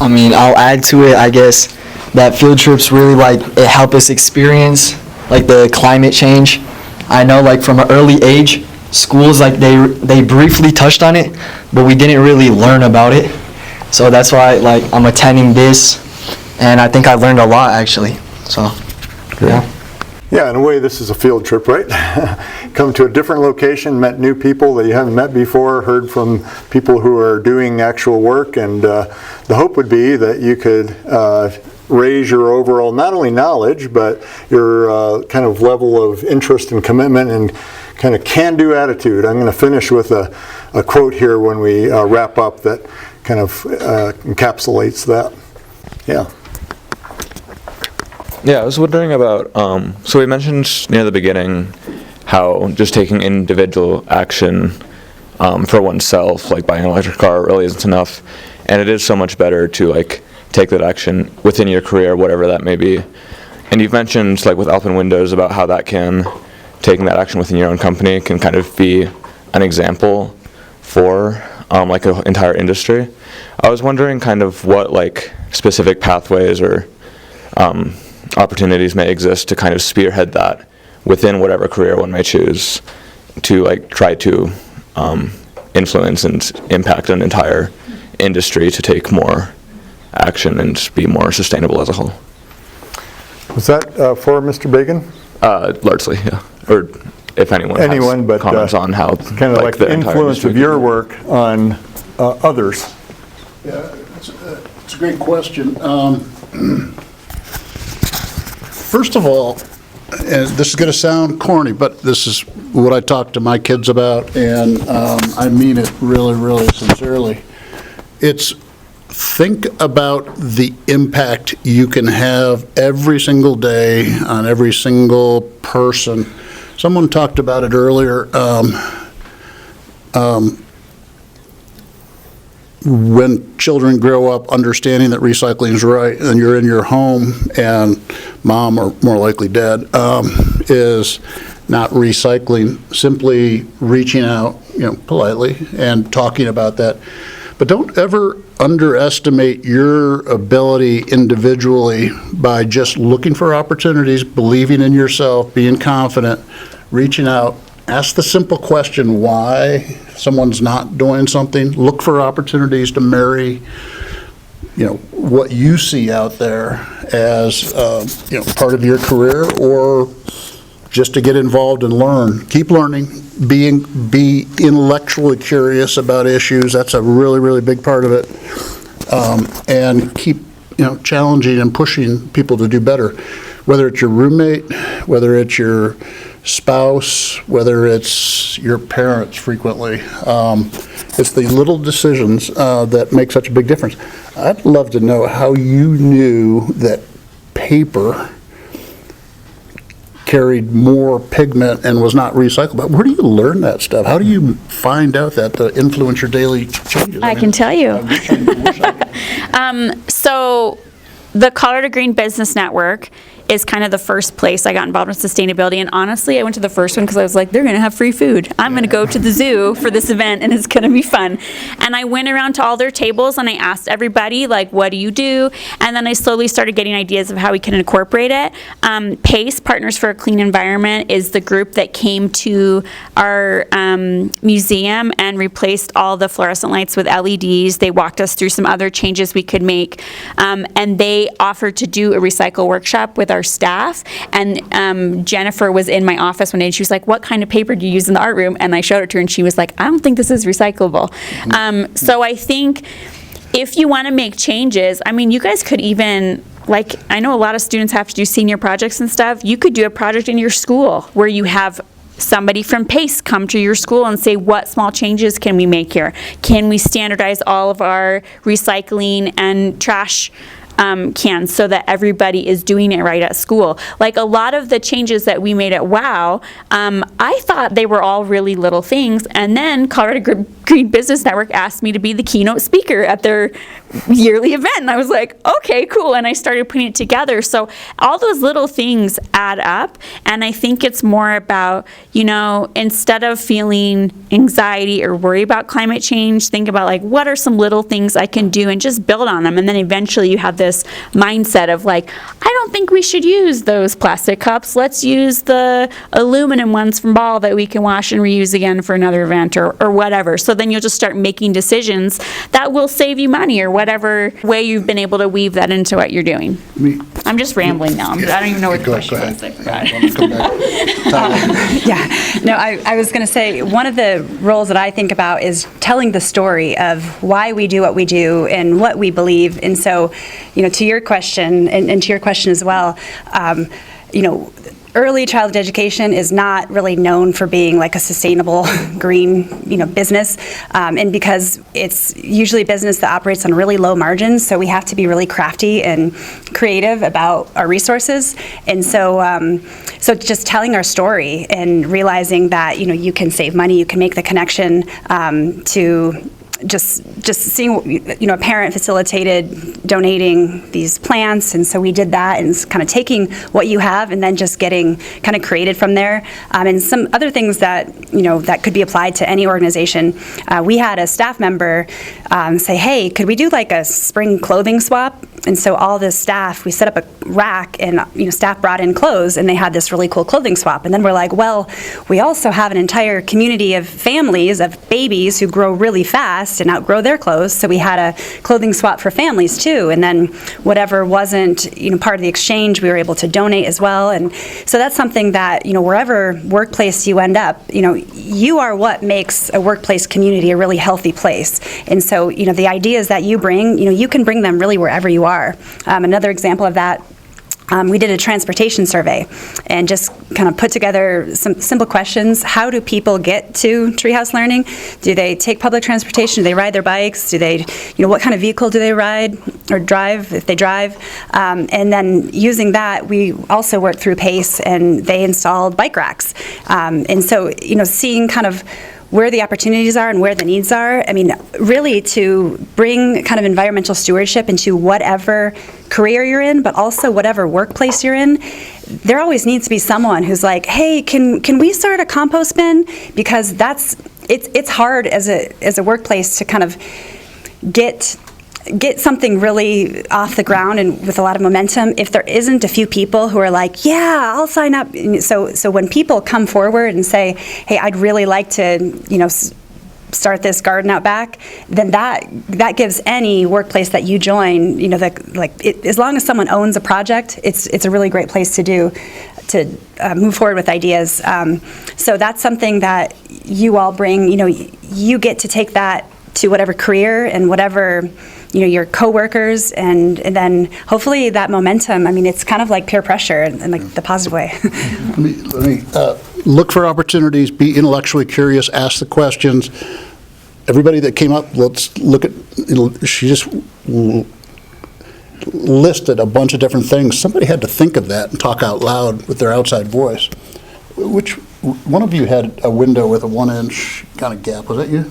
I mean, I'll add to it, I guess, that field trips really it help us experience the climate change. I know from an early age, schools they briefly touched on it, but we didn't really learn about it. So that's why I'm attending this and I think I learned a lot actually. So, yeah. Yeah, in a way, this is a field trip, right? Come to a different location, met new people that you haven't met before, heard from people who are doing actual work, and the hope would be that you could raise your overall, not only knowledge, but your kind of level of interest and commitment and kind of can-do attitude. I'm going to finish with a quote here when we wrap up that kind of encapsulates that. Yeah. Yeah, I was wondering about, so we mentioned near the beginning how just taking individual action for oneself, like buying an electric car, really isn't enough. And it is so much better to like take that action within your career, whatever that may be. And you've mentioned like with Alpine Windows about how that can, taking that action within your own company can kind of be an example for like an entire industry. I was wondering kind of what like specific pathways or opportunities may exist to kind of spearhead that within whatever career one may choose to like try to influence and impact an entire industry to take more action and be more sustainable as a whole. Was that for Mr. Bacon? Largely, yeah. Or if anyone has comments on how kind of like the influence of your work on others. Yeah, it's a great question. First of all, and this is going to sound corny, but this is what I talk to my kids about, and I mean it really, really sincerely. It's think about the impact you can have every single day on every single person. Someone talked about it earlier. When children grow up understanding that recycling is right, and you're in your home, and mom, or more likely dad, is not recycling, simply reaching out, politely and talking about that. But don't ever underestimate your ability individually by just looking for opportunities, believing in yourself, being confident, reaching out. Ask the simple question, why someone's not doing something. Look for opportunities to marry, what you see out there as, part of your career, or just to get involved and learn. Keep learning, be intellectually curious about issues. That's a really, really big part of it. And keep, challenging and pushing people to do better. Whether it's your roommate, whether it's your spouse, whether it's your parents frequently. It's the little decisions that make such a big difference. I'd love to know how you knew that paper carried more pigment and was not recyclable. Where do you learn that stuff? How do you find out that to influence your daily changes? I can tell you. So the Colorado Green Business Network is kind of the first place I got involved in sustainability. And honestly, I went to the first one because I was like, they're going to have free food. I'm going to go to the zoo for this event and it's going to be fun. And I went around to all their tables and I asked everybody, like, what do you do? And then I slowly started getting ideas of how we can incorporate it. PACE, Partners for a Clean Environment, is the group that came to our museum and replaced all the fluorescent lights with LEDs. They walked us through some other changes we could make. And they offered to do a recycle workshop with our staff, and Jennifer was in my office one day and she was like, what kind of paper do you use in the art room? And I showed it to her and she was like, I don't think this is recyclable. So I think if you want to make changes, I mean, you guys could even, like, I know a lot of students have to do senior projects and stuff. You could do a project in your school where you have somebody from PACE come to your school and say, what small changes can we make here? Can we standardize all of our recycling and trash cans so that everybody is doing it right at school? Like a lot of the changes that we made at WOW, I thought they were all really little things, and then Colorado Green Business Network asked me to be the keynote speaker at their yearly event, and I was like, okay, cool, and I started putting it together. So all those little things add up, and I think it's more about, instead of feeling anxiety or worry about climate change, think about like, what are some little things I can do and just build on them, and then eventually you have this mindset of like, I don't think we should use those plastic cups. Let's use the aluminum ones from Ball that we can wash and reuse again for another event or whatever. So then you'll just start making decisions that will save you money or whatever. whatever way you've been able to weave that into what you're doing. I'm just rambling now. I don't even know what the question was. I forgot. Yeah, no, I was going to say, one of the roles that I think about is telling the story of why we do what we do and what we believe. And so, to your question, and to your question as well, early childhood education is not really known for being like a sustainable green, business, and because it's usually a business that operates on really low margins, so we have to be really crafty and creative about our resources. And so, so just telling our story and realizing that you can save money, you can make the connection to just seeing, a parent facilitated donating these plants, and so we did that, and it's kind of taking what you have and then just getting kind of created from there. And some other things that, that could be applied to any organization. We had a staff member say, hey, could we do like a spring clothing swap? And so all the staff, we set up a rack, and staff brought in clothes, and they had this really cool clothing swap. And then we're like, well, we also have an entire community of families, of babies who grow really fast and outgrow their clothes. So we had a clothing swap for families too. And then whatever wasn't part of the exchange, we were able to donate as well. And so that's something that wherever workplace you end up, you are what makes a workplace community a really healthy place. And so the ideas that you bring, you can bring them really wherever you are. Another example of that, we did a transportation survey and just kind of put together some simple questions. How do people get to Treehouse Learning? Do they take public transportation? Do they ride their bikes? Do they, what kind of vehicle do they ride or drive, if they drive? And then using that, we also worked through PACE, and they installed bike racks. And so, seeing kind of where the opportunities are and where the needs are. I mean, really to bring kind of environmental stewardship into whatever career you're in, but also whatever workplace you're in. There always needs to be someone who's like, hey, can we start a compost bin? Because it's hard as a workplace to kind of get something really off the ground and with a lot of momentum if there isn't a few people who are like, yeah, I'll sign up. So when people come forward and say, hey, I'd really like to, start this garden out back, then that gives any workplace that you join, as long as someone owns a project, it's a really great place to move forward with ideas. So that's something that you all bring. You get to take that to whatever career and whatever your coworkers, and then hopefully that momentum. I mean, it's kind of like peer pressure in like the positive way. Let me look for opportunities, be intellectually curious, ask the questions. Everybody that came up, let's look at, she just listed a bunch of different things. Somebody had to think of that and talk out loud with their outside voice. Which one of you had a window with a 1-inch kind of gap? Was that you?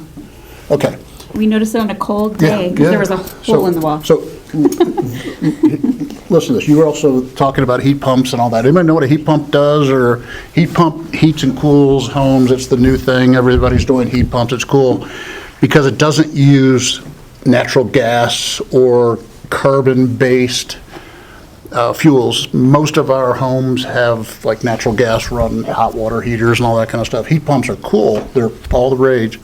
Okay. We noticed it on a cold day because there was a hole in the wall. So, listen to this. You were also talking about heat pumps and all that. Anybody know what a heat pump does? Or heat pump heats and cools homes. It's the new thing. Everybody's doing heat pumps. It's cool because it doesn't use natural gas or carbon-based fuels. Most of our homes have like natural gas run hot water heaters and all that kind of stuff. Heat pumps are cool. They're all the rage.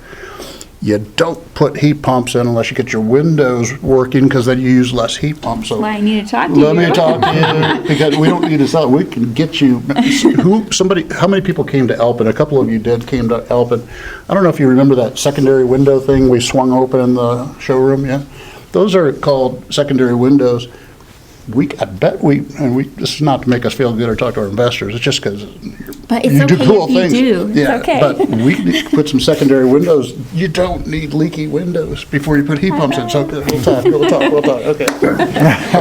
You don't put heat pumps in unless you get your windows working, because then you use less heat pumps. So well, I need to talk to you. Let me talk to you, because we don't need to sell. We can get you. How many people came to Elpin? A couple of you came to Elpin. I don't know if you remember that secondary window thing we swung open in the showroom. Yeah, those are called secondary windows. I bet this is not to make us feel good or talk to our investors. It's just because you do cool things. Yeah, okay. But we can put some secondary windows. You don't need leaky windows before you put heat pumps in. So we'll talk. Okay.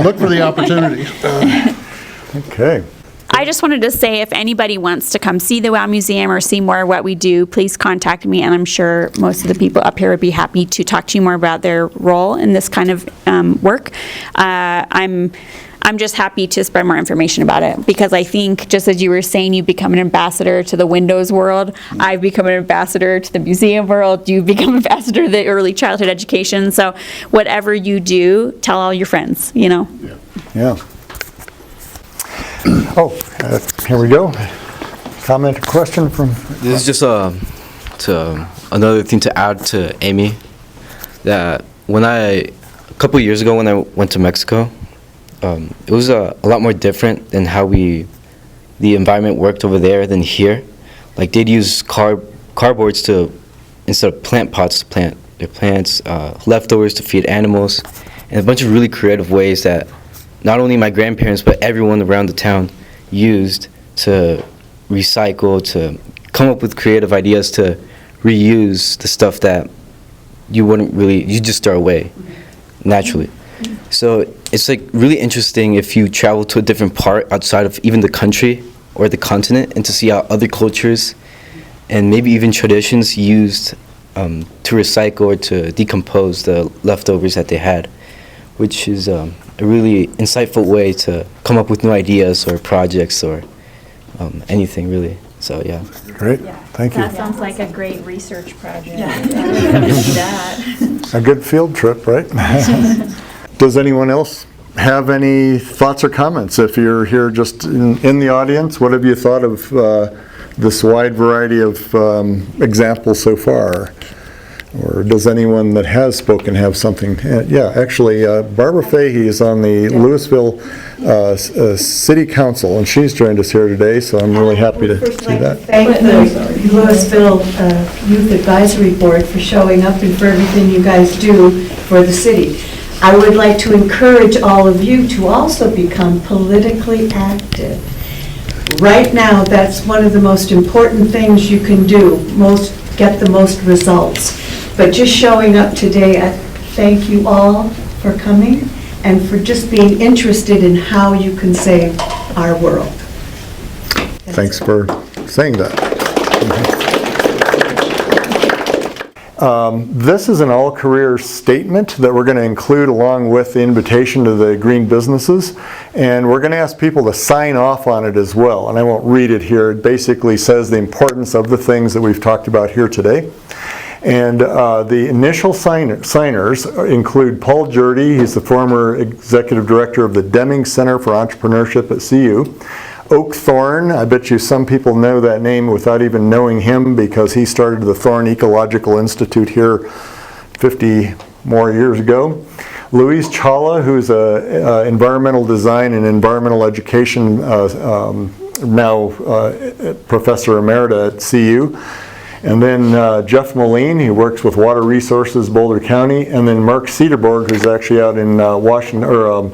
Look for the opportunities. Okay. I just wanted to say, if anybody wants to come see the WOW Museum or see more of what we do, please contact me, and I'm sure most of the people up here would be happy to talk to you more about their role in this kind of work. I'm just happy to spread more information about it, because I think, just as you were saying, you become an ambassador to the Windows world. I've become an ambassador to the museum world. You've become an ambassador to the early childhood education. So whatever you do, tell all your friends, Yeah. Oh, here we go. Comment or question from? This is just another thing to add to Amy, that when I couple years ago when I went to Mexico, it was a lot more different than how the environment worked over there than here. Like they'd use cardboards instead of plant pots to plant their plants, leftovers to feed animals, and a bunch of really creative ways that not only my grandparents but everyone around the town used to recycle, to come up with creative ideas to reuse the stuff that you just throw away naturally. So it's like really interesting if you travel to a different part outside of even the country or the continent, and to see how other cultures and maybe even traditions used to recycle or to decompose the leftovers that they had, which is a really insightful way to come up with new ideas or projects or anything really. So yeah. Great, thank you. That sounds like a great research project. That. A good field trip, right? Does anyone else have any thoughts or comments? If you're here just in the audience, what have you thought of this wide variety of examples so far? Or does anyone that has spoken have something? Yeah, actually, Barbara Fahey is on the Louisville City Council, and she's joined us here today, so I'm really happy to see that. Thank the Louisville Youth Advisory Board for showing up and for everything you guys do for the city. I would like to encourage all of you to also become politically active. Right now, that's one of the most important things you can do, get the most results. But just showing up today, I thank you all for coming and for just being interested in how you can save our world. Thanks for saying that. This is an all-career statement that we're going to include along with the invitation to the green businesses, and we're going to ask people to sign off on it as well. And I won't read it here. It basically says the importance of the things that we've talked about here today. And the initial signers include Paul Jurdy. He's the former executive director of the Deming Center for Entrepreneurship at CU. Oak Thorne, I bet you some people know that name without even knowing him, because he started the Thorne Ecological Institute here 50 more years ago. Louise Chawla, who's a environmental design and environmental education now professor emerita at CU. And then Jeff Moline, he works with Water Resources, Boulder County, and then Mark Cederborg, who's actually out in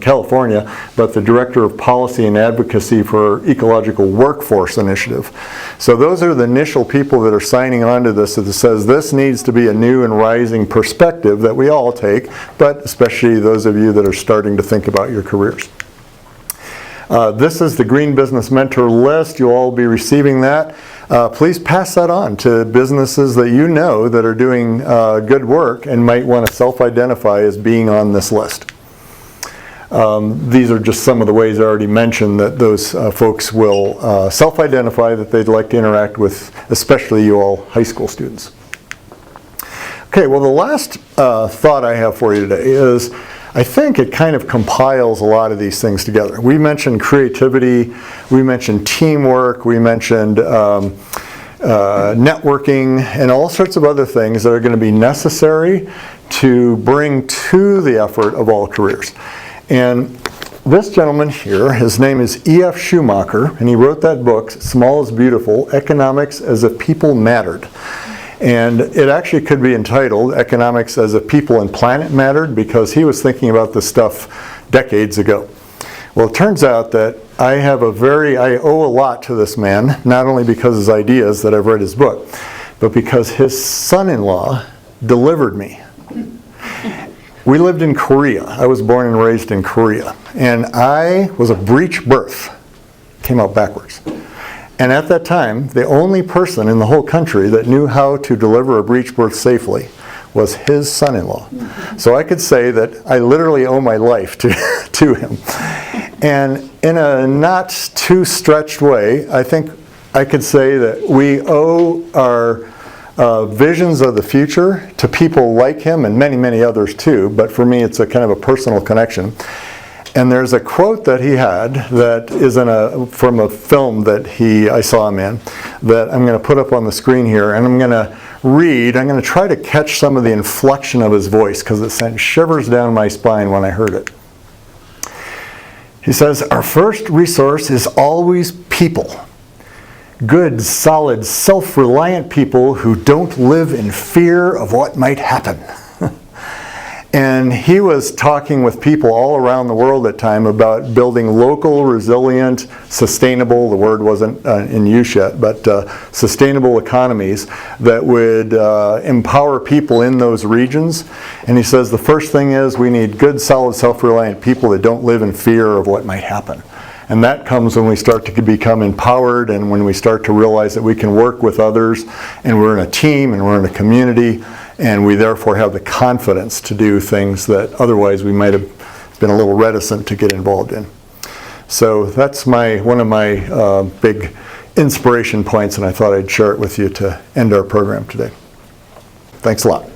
California, but the Director of Policy and Advocacy for Ecological Workforce Initiative. So those are the initial people that are signing on to this, that says this needs to be a new and rising perspective that we all take, but especially those of you that are starting to think about your careers. This is the Green Business Mentor list. You'll all be receiving that. Please pass that on to businesses that you know that are doing good work and might want to self-identify as being on this list. These are just some of the ways I already mentioned that those folks will self-identify that they'd like to interact with, especially you all high school students. Okay, well, the last thought I have for you today is, I think it kind of compiles a lot of these things together. We mentioned creativity, we mentioned teamwork, we mentioned networking, and all sorts of other things that are going to be necessary to bring to the effort of all careers. And this gentleman here, his name is E.F. Schumacher, and he wrote that book, Small is Beautiful, Economics as If People Mattered. And it actually could be entitled Economics as If People and Planet Mattered, because he was thinking about this stuff decades ago. Well, it turns out that I owe a lot to this man, not only because of his ideas that I've read his book, but because his son-in-law delivered me. We lived in Korea. I was born and raised in Korea. And I was a breech birth. Came out backwards. And at that time, the only person in the whole country that knew how to deliver a breech birth safely was his son-in-law. So I could say that I literally owe my life to him. And in a not too stretched way, I think I could say that we owe our visions of the future to people like him and many, many others too. But for me, it's a kind of a personal connection. And there's a quote that he had that is from a film that I saw him in, that I'm going to put up on the screen here, and I'm going to read. I'm going to try to catch some of the inflection of his voice because it sent shivers down my spine when I heard it. He says, our first resource is always people. Good, solid, self-reliant people who don't live in fear of what might happen. And he was talking with people all around the world at the time about building local, resilient, sustainable, the word wasn't in use yet, but sustainable economies that would empower people in those regions. And he says the first thing is we need good, solid, self-reliant people that don't live in fear of what might happen. And that comes when we start to become empowered and when we start to realize that we can work with others and we're in a team and we're in a community and we therefore have the confidence to do things that otherwise we might have been a little reticent to get involved in. So that's one of my big inspiration points, and I thought I'd share it with you to end our program today. Thanks a lot.